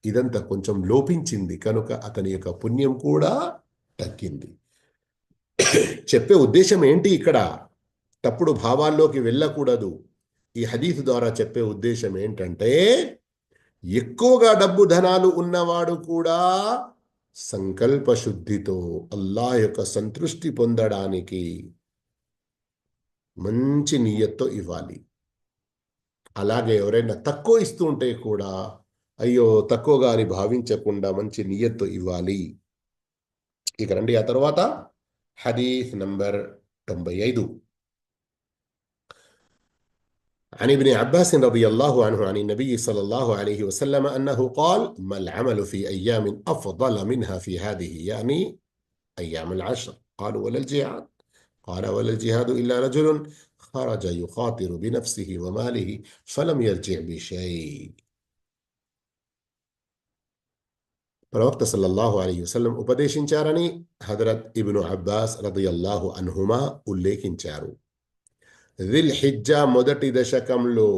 ఇదంతా కొంచెం లోపించింది. కనుక అతని యొక్క పుణ్యం కూడా తగ్గింది. చెప్పే ఉద్దేశం ఏంటి? ఇక్కడ తప్పుడు భావాల్లోకి వెళ్ళకూడదు. ఈ హదీస్ ద్వారా చెప్పే ఉద్దేశం ఏంటంటే, ఎక్కువగా డబ్బు ధనాలు ఉన్నవాడు కూడా సంకల్ప శుద్ధితో అల్లా యొక్క సంతృష్టి పొందడానికి మంచి నియత్తో ఇవ్వాలి. అలాగే ఎవరైనా తక్కువ ఇస్తూ ఉంటే కూడా అయ్యో తక్కువగా అని భావించకుండా మంచి నియత్తో ఇవ్వాలి. ఇక రండి ఆ తర్వాత హదీస్ నంబర్ 95. عن ابن عباس رضي الله عنه عن النبي صلى الله عليه وسلم أنه قال: ما العمل في أيام أفضل منها في هذه، يعني أيام العشر؟ قالوا: ولا الجهاد؟ قال: ولا الجهاد إلا رجل خرج يخاطر بنفسه وماله فلم يرجع بشيء. ప్రవక్త సల్లల్లాహు అలైహి వసల్లం ఉపదేశించారని హజరత్ ఇబ్ను అబ్బాస్ రదియల్లాహు అన్హుమా ఉల్లేఖించారు. దిల్ హిజ్జా మొదటి దశకంలో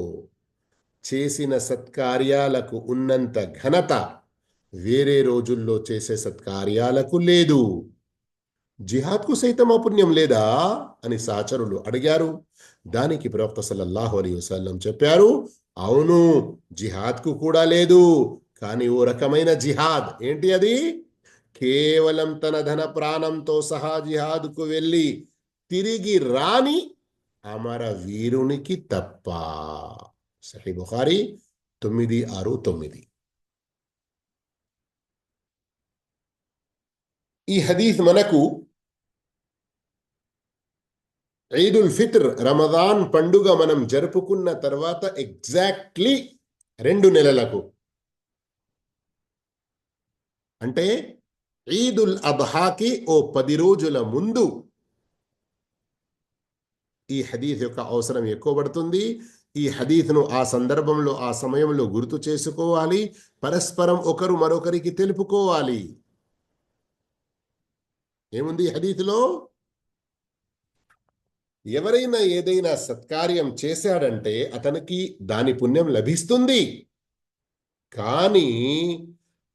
చేసిన సత్కార్యాలకు ఉన్నంత ఘనత వేరే రోజుల్లో చేసే సత్కార్యాలకు లేదు. జిహాద్కు సైతం ఆ పుణ్యం లేదా అని సహచరులు అడిగారు. దానికి ప్రవక్త సల్లల్లాహు అలైహి వసల్లం చెప్పారు, అవును, జిహాద్కు కూడా లేదు, కానీ ఓ రకమైన జిహాద్. ఏంటి అది? కేవలం తన ధన ప్రాణంతో సహా జిహాద్కు వెళ్ళి తిరిగి రాని అమర వీరునికి తప్ప. సహీ బుఖారీ 969. ఈ హదీస్ మనకు ఈదుల్ ఫిత్ర్, రమదాన్ పండుగ మనం జరుపుకున్న తర్వాత ఎగ్జాక్ట్లీ 2 నెలలకు, అంటే ఈదుల్ అద్హాకి ఓ 10 రోజుల ముందు ఈ హదీత్ యొక్క అవసరం ఎక్కువ పడుతుంది. ఈ హదీత్ను ఆ సందర్భంలో ఆ సమయంలో గుర్తు చేసుకోవాలి. పరస్పరం ఒకరు మరొకరికి తెలుపుకోవాలి. ఏముంది ఈ హదీత్లో? ఎవరైనా ఏదైనా సత్కార్యం చేశాడంటే అతనికి దాని పుణ్యం లభిస్తుంది. కానీ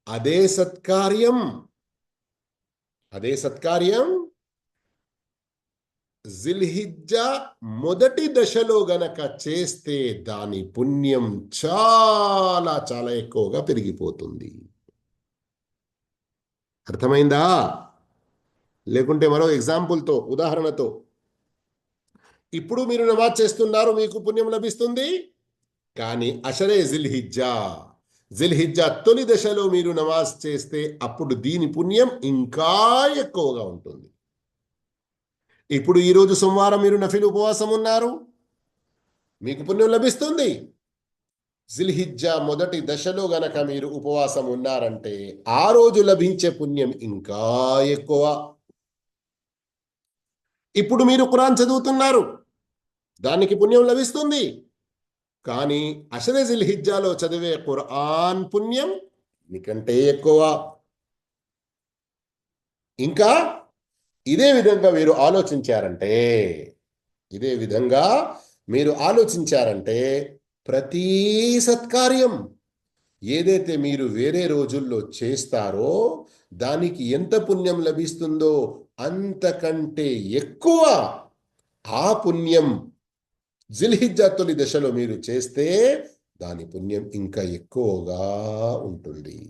అదే సత్కార్యం జిల్హిజ్జా మొదటి దశలో గనక చేస్తే దాని పుణ్యం చాలా చాలా ఎక్కువగా పెరిగిపోతుంది. అర్థమైందా? లేకుంటే మరో ఎగ్జాంపుల్తో, ఉదాహరణతో, ఇప్పుడు మీరు నమాజ్ చేస్తున్నారు, మీకు పుణ్యం లభిస్తుంది. కానీ అషరే జిల్హిజ్జా తొలి దశలో మీరు నమాజ్ చేస్తే అప్పుడు దీని పుణ్యం ఇంకా ఎక్కువగా ఉంటుంది. ఇప్పుడు ఈరోజు సోమవారం మీరు నఫిల్ ఉపవాసం ఉన్నారు, మీకు పుణ్యం లభిస్తుంది. జిల్హిజ్జా మొదటి దశలో గనక మీరు ఉపవాసం ఉన్నారంటే ఆ రోజు లభించే పుణ్యం ఇంకా ఎక్కువ. ఇప్పుడు మీరు ఖురాన్ చదువుతున్నారు, దానికి పుణ్యం లభిస్తుంది. కానీ అషరే జిల్హిజ్జాలో చదివే ఖురాన్ పుణ్యం మీకంటే ఎక్కువ. ఇంకా ఇదే విధంగా మీరు ఆలోచించారంటే ప్రతి సత్కార్యం ఏదైతే మీరు వేరే రోజుల్లో చేస్తారో దానికి ఎంత పుణ్యం లభిస్తుందో అంతకంటే ఎక్కువ ఆ పుణ్యం జిల్హిజ్జా తొలి దశలో మీరు చేస్తే దాని పుణ్యం ఇంకా ఎక్కువగా ఉంటుంది.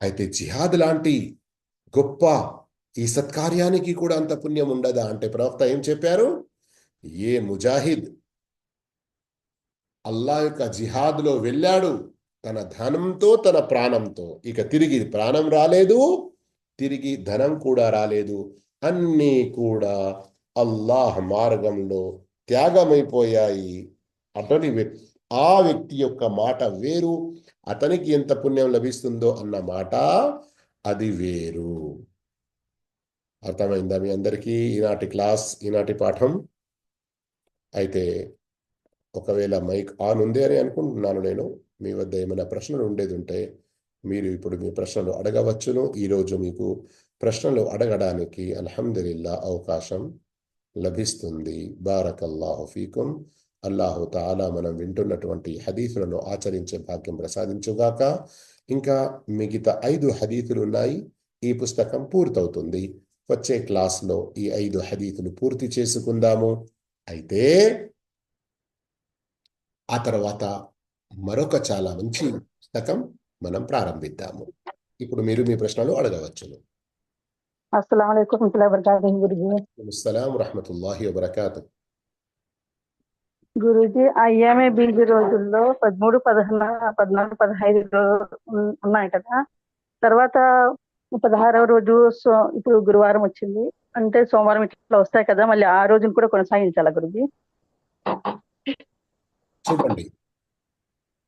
అయితే జిహాద్ లాంటి గొప్ప ఈ సత్కార్యానికి కూడా అంత పుణ్యం ఉండదా అంటే ప్రవక్త ఏం చెప్పారు? ఏ ముజాహిద్ అల్లా యొక్క జిహాద్లో వెళ్ళాడు తన ధనంతో తన ప్రాణంతో, ఇక తిరిగి ప్రాణం రాలేదు, తిరిగి ధనం కూడా రాలేదు, అన్నీ కూడా అల్లాహ్ మార్గంలో త్యాగమైపోయాయి. ఆ వ్యక్తి యొక్క మాట వేరు, అతనికి ఎంత పుణ్యం లభిస్తుందో అన్న మాట అది వేరు. అర్థమైందా మీ అందరికీ ఈనాటి పాఠం? అయితే ఒకవేళ మైక్ ఆన్ ఉంది అని అనుకుంటున్నాను నేను. మీ వద్ద ఏమైనా ప్రశ్నలు ఉండేది ఉంటే మీరు ఇప్పుడు మీ ప్రశ్నలు అడగవచ్చును. ఈరోజు మీకు ప్రశ్నలు అడగడానికి అల్హమ్దులిల్లా అవకాశం లభిస్తుంది. బారకల్లాహు ఫీకుం. అల్లాహు తాలా మనం వింటున్నటువంటి హదీసులను ఆచరించే భాగ్యం ప్రసాదించుగాక. ఇంకా మిగతా 5 హదీసులు ఉన్నాయి. ఈ పుస్తకం పూర్తవుతుంది. వచ్చే క్లాస్లో ఈ 5 హదీసులు పూర్తి చేసుకుందాము. అయితే ఆ తర్వాత మరొక చాలా మంచి పుస్తకం మనం ప్రారంభిద్దాము. ఇప్పుడు మీరు మీ ప్రశ్నలు అడగవచ్చును. అస్సలాము అలైకుం వరహ్మతుల్లాహి వబరకాతుహు గురూజీ. అస్సలాము వరహ్మతుల్లాహి వబరకాతుహు. గురూజీ, అయ్యామే బీజ్ రోజుల్లో 13, 14, 14, 15 ఉన్నాయి కదా. తర్వాత 16వ రోజు ఇప్పుడు గురువారం వచ్చింది అంటే సోమవారం ఇట్లా వస్తాయి కదా, మళ్ళీ ఆ రోజును కూడా కొనసాగించాలా గురూజీ? చూడండి,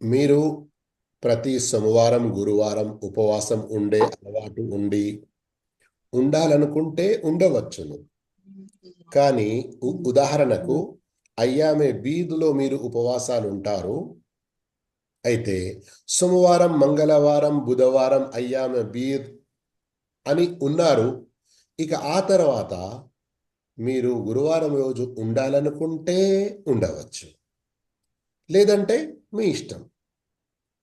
మీరు ప్రతి సోమవారం గురువారం ఉపవాసం ఉండే అలవాటు ఉండాలనుకుంటే ఉండవచ్చును. కానీ ఉదాహరణకు అయ్యామే బీదులో మీరు ఉపవాసాలు ఉంటారు. అయితే సోమవారం, మంగళవారం, బుధవారం అయ్యామే బీద్ అని ఉన్నారు. ఇక ఆ తర్వాత మీరు గురువారం రోజు ఉండాలనుకుంటే ఉండవచ్చు, లేదంటే మీ ఇష్టం.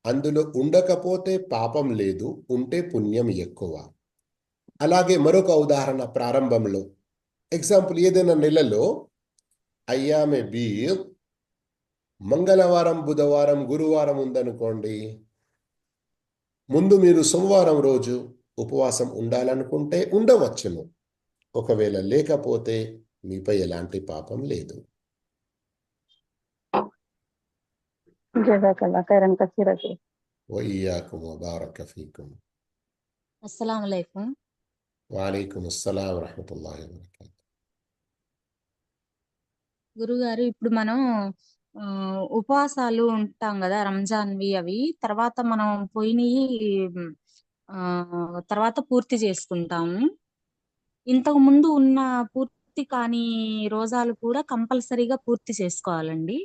అందులో ఉండకపోతే పాపం లేదు, ఉంటే పుణ్యం ఎక్కువ. అలాగే మరొక ఉదాహరణ, ప్రారంభంలో ఎగ్జాంపుల్, ఏదైనా నెలలో అయ్యామే బీద్ మంగళవారం, బుధవారం, గురువారం ఉందనుకోండి. ముందు మీరు సోమవారం రోజు ఉపవాసం ఉండాలనుకుంటే ఉండవచ్చును. ఒకవేళ లేకపోతే మీపై ఎలాంటి పాపం లేదు. జజాకల్లాహ్ ఖైరన్ కసీరా. వఇయ్యాకుం వబారక ఫీకుం. అస్సలాము అలైకుం. వఅలైకుం అస్సలాం వరహ్మతుల్లాహి వబరకాతుహు. గురుగారు, ఇప్పుడు మనం ఉపవాసాలు ఉంటాం కదా, రంజాన్వి. అవి తర్వాత మనం పోయినవి తర్వాత పూర్తి చేసుకుంటాము. ఇంతకు ముందు ఉన్న పూర్తి కాని రోజాలు కూడా కంపల్సరీగా పూర్తి చేసుకోవాలండి.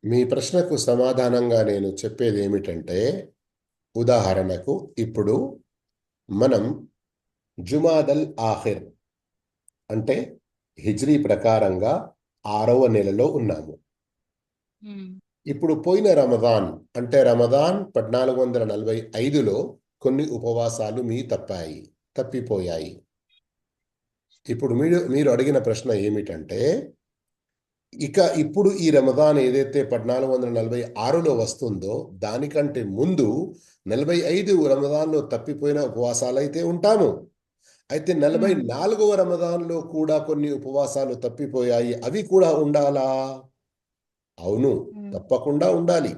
మీ ప్రశ్నకు సమాధానంగా నేను చెప్పేది ఏమిటంటే, ఉదాహరణకు ఇప్పుడు మనం జుమాదల్ ఆఖిర్ అంటే హిజ్రీ ప్రకారంగా 6వ నెలలో ఉన్నాము. ఉమ్, ఇప్పుడు పోయిన రమదాన్ అంటే రమదాన్ 1445లో కొన్ని ఉపవాసాలు తప్పిపోయాయి. ఇప్పుడు మీరు అడిగిన ప్రశ్న ఏమిటంటే, ఇప్పుడు ఈ రమదాన్ ఏదైతే 1446లో వస్తుందో దానికంటే ముందు 45 రమదాన్లో తప్పిపోయిన ఉపవాసాలు అయితే ఉంటాము. అయితే 44వ రమదాన్లో కూడా కొన్ని ఉపవాసాలు తప్పిపోయాయి. అవి కూడా ఉండాలా? అవును, తప్పకుండా ఉండాలి.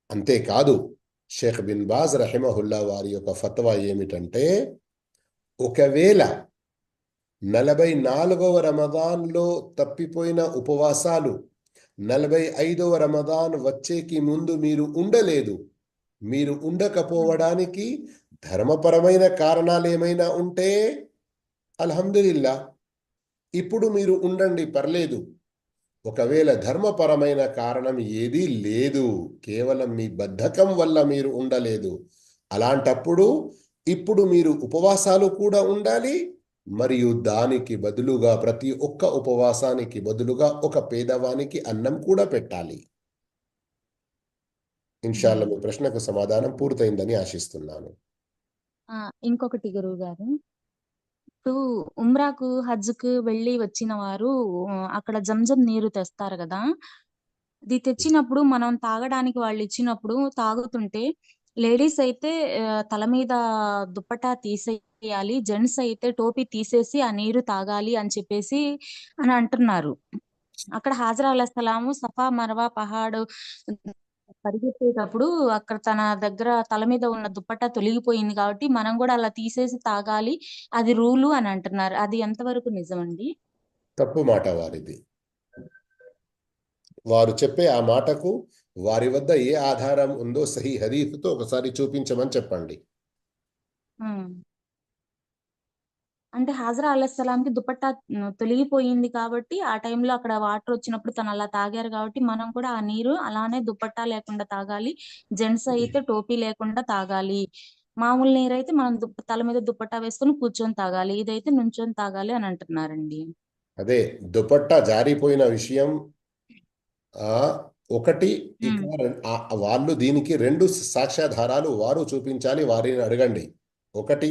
అంతేకాదు, షేఖ్ బిన్ బాజ్ రహిమహుల్లా వారి యొక్క ఫత్వా ఏమిటంటే, ఒకవేళ 44వ రమదాన్లో తప్పిపోయిన ఉపవాసాలు 45వ రమదాన్ వచ్చేకి ముందు మీరు ఉండలేదు, మీరు ఉండకపోవడానికి ధర్మపరమైన కారణాలు ఏమైనా ఉంటే అల్హమ్దులిల్లా, ఇప్పుడు మీరు ఉండండి, పర్లేదు. ఒకవేళ ధర్మపరమైన కారణం ఏదీ లేదు, కేవలం మీ బద్ధకం వల్ల మీరు ఉండలేదు, అలాంటప్పుడు ఇప్పుడు మీరు ఉపవాసాలు కూడా ఉండాలి. మరియు దానికి బదులుగా ప్రతి ఒక్క ఉపవాసానికి బదులుగా ఒక పేదవానికి అన్నం కూడా పెట్టాలి. ఇన్షాల్లా మీ ప్రశ్నకు సమాధానం పూర్తయిందని ఆశిస్తున్నాను. ఇంకొకటి గురువు గారు, ఇప్పుడు ఉమ్రాకు హజ్కు వెళ్ళి వచ్చిన వారు అక్కడ జంజం నీరు తెస్తారు కదా, అది తెచ్చినప్పుడు మనం తాగడానికి వాళ్ళు ఇచ్చినప్పుడు తాగుతుంటే లేడీస్ అయితే తల మీద దుప్పటా తీసేయాలి, జెంట్స్ అయితే టోపీ తీసేసి ఆ నీరు తాగాలి అని చెప్పేసి అని అంటున్నారు. అక్కడ హాజరా అలైహిస్సలాము సఫా మర్వా పహాడు పరిగెత్తేటప్పుడు అక్కడ తన దగ్గర తల మీద ఉన్న దుప్పట్టా తొలగిపోయింది కాబట్టి మనం కూడా అలా తీసేసి తాగాలి, అది రూలు అని అంటున్నారు. అది ఎంతవరకు నిజమండి? తప్పు మాట వారిది. వారు చెప్పే ఆ మాటకు వారి వద్ద ఏ ఆధారం ఉందో సహీ హదీస్తో ఒకసారి చూపించమని చెప్పండి. అంటే హాజరా అలైహిస్సలాంకి దుపట్టా తొలగిపోయింది కాబట్టి ఆ టైంలో అక్కడ వాటర్ వచ్చినప్పుడు తను అలా తాగారు కాబట్టి మనం కూడా ఆ నీరు అలానే దుపట్టా లేకుండా తాగాలి, జెంట్స్ అయితే టోపీ లేకుండా తాగాలి, మామూలు నీరు అయితే మనం తల మీద దుపట్టా వేసుకొని కూర్చొని తాగాలి, ఇదైతే నుంచొని తాగాలి అని అంటున్నారండి. అదే దుపట్టా జారిపోయిన విషయం ఒకటి. ఇక వాళ్ళు దీనికి 2 సాక్ష్యాధారాలు వారు చూపించాలి, వారిని అడగండి. ఒకటి,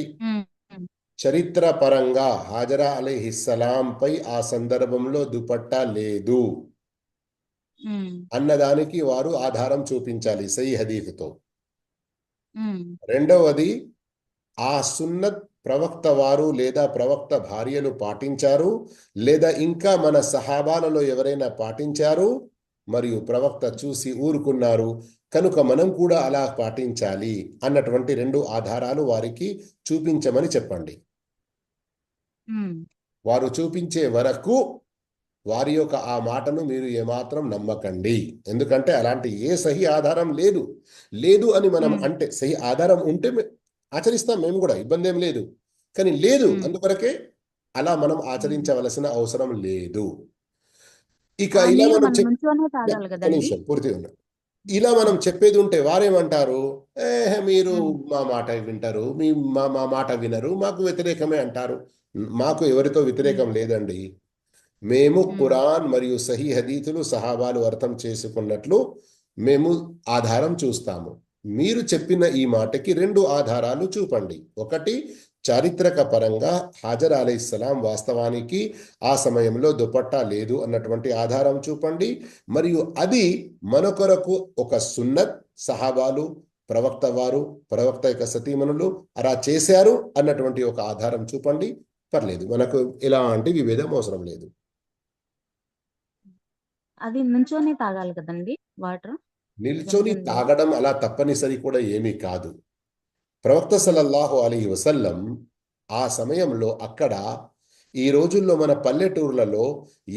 చరిత్ర పరంగా హాజరా అలైహిస్సలాంపై ఆ సందర్భంలో దుపట్టా లేదు అన్నదానికి వారు ఆధారం చూపించాలి సహీ హదీస్తో. రెండవది, ఆ సున్నత్ ప్రవక్త వారు లేదా ప్రవక్త భార్యలు పాటించారు, లేదా ఇంకా మన సహాబాలలో ఎవరైనా పాటించారు మరియు ప్రవక్త చూసి ఊరుకున్నారు కనుక మనం కూడా అలా పాటించాలి అన్నటువంటి 2 ఆధారాలు వారికి చూపించమని చెప్పండి. వారు చూపించే వరకు వారి యొక్క ఆ మాటను మీరు ఏమాత్రం నమ్మకండి. ఎందుకంటే అలాంటి ఏ సహీ ఆధారం లేదు అని మనం అంటే, సహీ ఆధారం ఉంటే ఆచరిస్తాం, మేము కూడా ఇబ్బంది ఏం లేదు. కానీ లేదు, అందుకొరకే అలా మనం ఆచరించవలసిన అవసరం లేదు. ఇక ఇలా మనం పూర్తి ఉన్నాం. ఇలా మనం చెప్పేది ఉంటే వారేమంటారు, మీరు మా మాట వింటారు, మా మాట వినరు, మాకు వ్యతిరేకమే అంటారు. మాకు ఎవరితో వ్యతిరేకం లేదండి. మేము ఖురాన్ మరియు సహీ హదీతులు సహాబాలు అర్థం చేసుకున్నట్లు మేము ఆధారం చూస్తాము. మీరు చెప్పిన ఈ మాటకి 2 ఆధారాలు చూపండి. ఒకటి, చారిత్రక పరంగా హాజర్ అలైహిస్సలాం వాస్తవానికి ఆ సమయంలో దుపట్టా లేదు అన్నటువంటి ఆధారం చూపండి. మరియు అది మన కొరకు ఒక సున్నత్, సహాబాలు, ప్రవక్త వారు, ప్రవక్త యొక్క సతీమణులు అలా చేశారు అన్నటువంటి ఒక ఆధారం చూపండి. పర్లేదు, మనకు ఎలాంటి విభేదం అవసరం లేదు. అది నుంచొని తాగాలి కదండి వాటర్? నిల్చొని తాగడం అలా తప్పనిసరి కూడా ఏమీ కాదు. ప్రవక్త సల్లల్లాహు అలైహి వసల్లం ఆ సమయంలో అక్కడ ఈ రోజుల్లో మన పల్లెటూర్లలో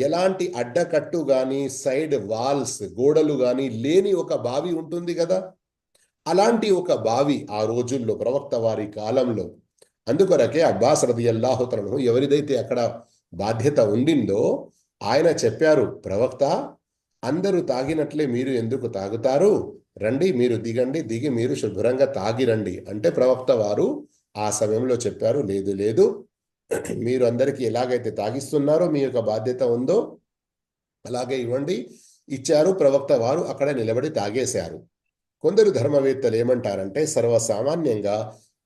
ఎలాంటి అడ్డకట్టు గాని సైడ్ వాల్స్ గోడలు గాని లేని ఒక బావి ఉంటుంది కదా, అలాంటి ఒక బావి ఆ రోజుల్లో ప్రవక్త వారి కాలంలో. అందుకొరకే అబ్బాస్ రదియల్లాహు తఆలా ఎవరిదైతే అక్కడ బాధ్యత ఉండిందో ఆయన చెప్పారు, ప్రవక్త అందరూ తాగినట్లే మీరు ఎందుకు తాగుతారు, రండి మీరు దిగండి, దిగి మీరు శుభ్రంగా తాగిరండి అంటే ప్రవక్త వారు ఆ సమయంలో చెప్పారు, లేదు లేదు, మీరు అందరికీ ఎలాగైతే తాగిస్తున్నారో మీ యొక్క బాధ్యత ఉందో అలాగే ఇవ్వండి. ఇచ్చారు. ప్రవక్త వారు అక్కడ నిలబడి తాగేశారు. కొందరు ధర్మవేత్తలు ఏమంటారంటే సర్వసామాన్యంగా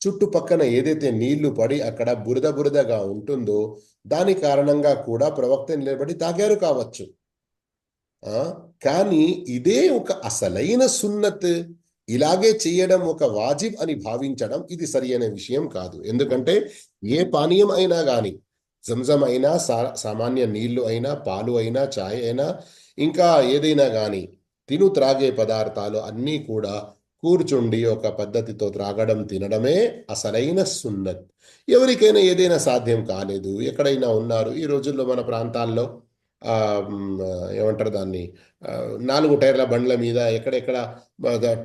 చుట్టుపక్కన ఏదైతే నీళ్లు పడి అక్కడ బురద బురదగా ఉంటుందో దాని కారణంగా కూడా ప్రవక్త నిలబడి తాగారు కావచ్చు. కానీ ఇదే ఒక అసలైన సున్నత్, ఇలాగే చేయడం ఒక వాజిబ్ అని భావించడం ఇది సరి అయిన విషయం కాదు. ఎందుకంటే ఏ పానీయం అయినా కానీ, జంజం అయినా, సామాన్య నీళ్లు అయినా, పాలు అయినా, ఛాయ్ అయినా, ఇంకా ఏదైనా కానీ తిను త్రాగే పదార్థాలు అన్నీ కూడా కూర్చుండి ఒక పద్ధతితో త్రాగడం, తినడమే అసలైన సున్నత్. ఎవరికైనా ఏదైనా సాధ్యం కాలేదు, ఎక్కడైనా ఉన్నారు ఈ రోజుల్లో మన ప్రాంతాల్లో ఏమంటారు దాన్ని, 4 టైర్ల బండ్ల మీద ఎక్కడెక్కడ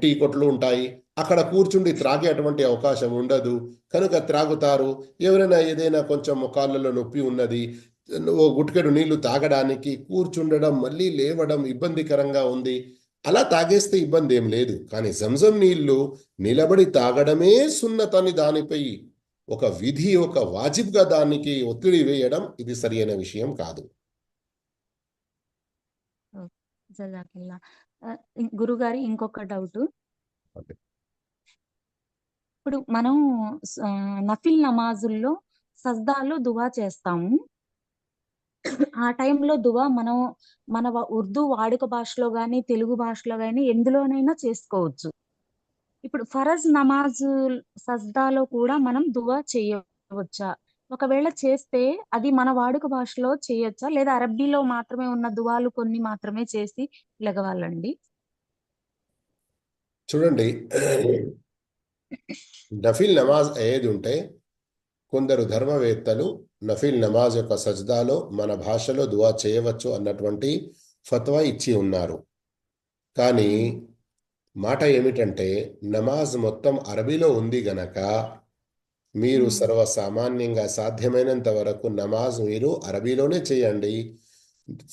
టీ కొట్లు ఉంటాయి, అక్కడ కూర్చుండి త్రాగే అటువంటి అవకాశం ఉండదు కనుక త్రాగుతారు. ఎవరైనా ఏదైనా కొంచెం ముఖాళ్ళలో నొప్పి ఉన్నది, ఓ గుట్కెడు నీళ్లు తాగడానికి కూర్చుండడం, మళ్ళీ లేవడం ఇబ్బందికరంగా ఉంది, అలా తాగేస్తే ఇబ్బంది ఏం లేదు. కానీ జంజం నీళ్లు నిలబడి తాగడమే సున్నత్ అని దానిపై ఒక విధి, ఒక వాజిబ్గా దానికి ఒత్తిడి వేయడం ఇది సరి అయిన విషయం కాదు. జజాకల్లా. గురుగారి ఇంకొక డౌట్, ఇప్పుడు మనం నఫిల్ నమాజుల్లో సజ్దాలో దువా చేస్తాము. ఆ టైంలో దువా మనం మన ఉర్దూ వాడుక భాషలో గాని, తెలుగు భాషలో గాని ఎందులోనైనా చేసుకోవచ్చు. ఇప్పుడు ఫరజ్ నమాజ్ సజ్దాలో కూడా మనం దువా చేయవచ్చా? ఒకవేళ చేస్తే అది మన వాడుక భాషలో చేయొచ్చా, లేదా అరబ్బీలో మాత్రమే ఉన్న దువాలు కొన్ని మాత్రమే చేసి లెగవాలండి? చూడండి, నఫిల్ నమాజ్ ఏది ఉంటే కొందరు ధర్మవేత్తలు నఫిల్ నమాజ్ యొక్క సజ్దాలో మన భాషలో దువా చేయవచ్చు అన్నటువంటి ఫత్వా ఇచ్చి ఉన్నారు. కానీ మాట ఏమిటంటే నమాజ్ మొత్తం అరబీలో ఉంది గనక మీరు సర్వసామాన్యంగా సాధ్యమైనంత వరకు నమాజ్ మీరు అరబీలోనే చేయండి.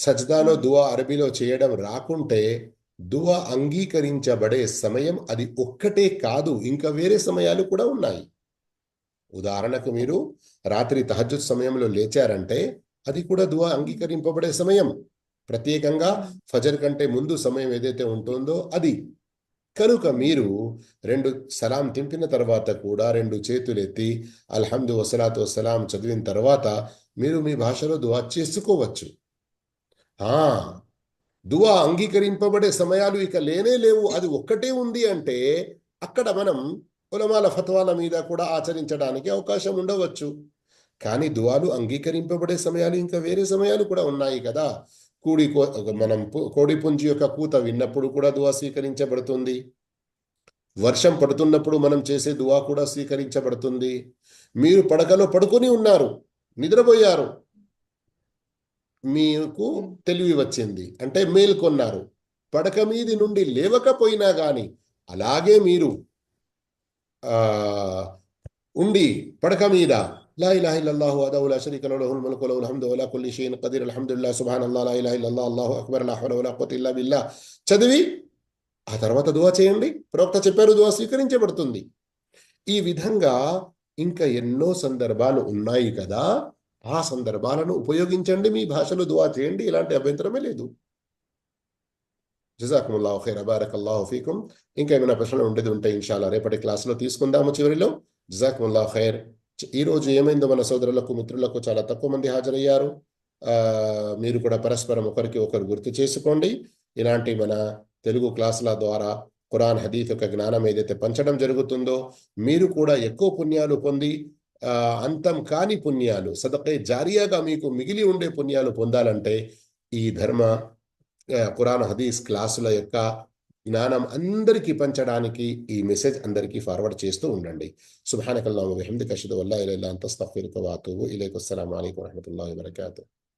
సజ్దాలో దువా అరబీలో చేయడం రాకుంటే దువా అంగీకరించబడే సమయం అది ఒక్కటే కాదు, ఇంకా వేరే సమయాలు కూడా ఉన్నాయి. ఉదాహరణకు మీరు రాత్రి తహజ్జుద్ సమయంలో లేచారంటే అది కూడా దువా అంగీకరింపబడే సమయం. ప్రత్యేకంగా ఫజర్ కంటే ముందు సమయం ఏదైతే ఉంటుందో అది. కనుక మీరు 2 సలాం తింపిన తర్వాత కూడా 2 చేతులెత్తి అల్హమ్దు వసలాతు వసలాం చదివిన తర్వాత మీరు మీ భాషలో దువా చేసుకోవచ్చు. దువా అంగీకరింపబడే సమయాలు ఇక లేనే లేవు, అది ఒక్కటే ఉంది అంటే అక్కడ మనం ఉలమాల ఫత్వాల మీద కూడా ఆచరించడానికి అవకాశం ఉండవచ్చు. కానీ దువాలు అంగీకరింపబడే సమయాలు ఇంకా వేరే సమయాలు కూడా ఉన్నాయి కదా. మనం కోడి పుంజి యొక్క కూత విన్నప్పుడు కూడా దువా స్వీకరించబడుతుంది. వర్షం పడుతున్నప్పుడు మనం చేసే దువా కూడా స్వీకరించబడుతుంది. మీరు పడకలో పడుకొని ఉన్నారు, నిద్రపోయారు, మీకు తెలివి వచ్చింది అంటే మేల్కొన్నారు, పడక మీది నుండి లేవకపోయినా గాని అలాగే మీరు ఉండి పడక మీద లా ఇలాహ ఇల్లల్లాహు వహదహు లా షరీక లహు లహుల్ ముల్కు వలహుల్ హమ్దు వలా కుల్లి షైఇన్ ఖదీర్ అల్హమ్దులిల్లాహ్ సుబ్హానల్లాహ్ లా ఇలాహ ఇల్లల్లాహ్ అల్లాహు అక్బర్ లా హౌల వలా ఖువత ఇల్లా బిల్లాహ్ చదివి ఆ తర్వాత దువా చేయండి. ప్రవక్త చెప్పారు దువా స్వీకరించబడుతుంది. ఈ విధంగా ఇంకా ఎన్నో సందర్భాలు ఉన్నాయి కదా, ఆ సందర్భాలను ఉపయోగించండి, మీ భాషలో దువా చేయండి, ఎలాంటి అభ్యంతరమే లేదు. జజాకుముల్లాహు ఖైర్, బారకల్లాహు ఫీకుం. ఇంకా ఏమైనా ప్రశ్నలు ఉండేది ఉంటే ఇన్షాల్లా రేపటి క్లాసులో తీసుకుందాము చివరిలో. జజాకుముల్లాహు ఖైర్. ఈరోజు ఏమైందో మన సోదరులకు మిత్రులకు చాలా తక్కువ మంది హాజరయ్యారు. మీరు కూడా పరస్పరం ఒకరికి ఒకరు గుర్తు చేసుకోండి. ఇలాంటి మన తెలుగు క్లాసుల ద్వారా ఖురాన్ హదీఫ్ యొక్క జ్ఞానం ఏదైతే పంచడం జరుగుతుందో మీరు కూడా ఎక్కువ పుణ్యాలు పొంది అంతం కాని పుణ్యాలు, సదకే జారియాగా మీకు మిగిలి ఉండే పుణ్యాలు పొందాలంటే ఈ ధర్మ ఖురాన్ హదీస్ క్లాసుల యొక్క జ్ఞానం అందరికీ పంచడానికి ఈ మెసేజ్ అందరికీ ఫార్వర్డ్ చేస్తూ ఉండండి. సుబ్హానకల్లాహుమ్మ వబిహమ్దిక అష్హదు అన్ లా ఇలాహా ఇల్ల అంత అస్తగ్ఫిరుక వ అతూబు ఇలైక్. అస్సలాము అలైకుం వరహ్మతుల్లాహి వబరకాతుహు.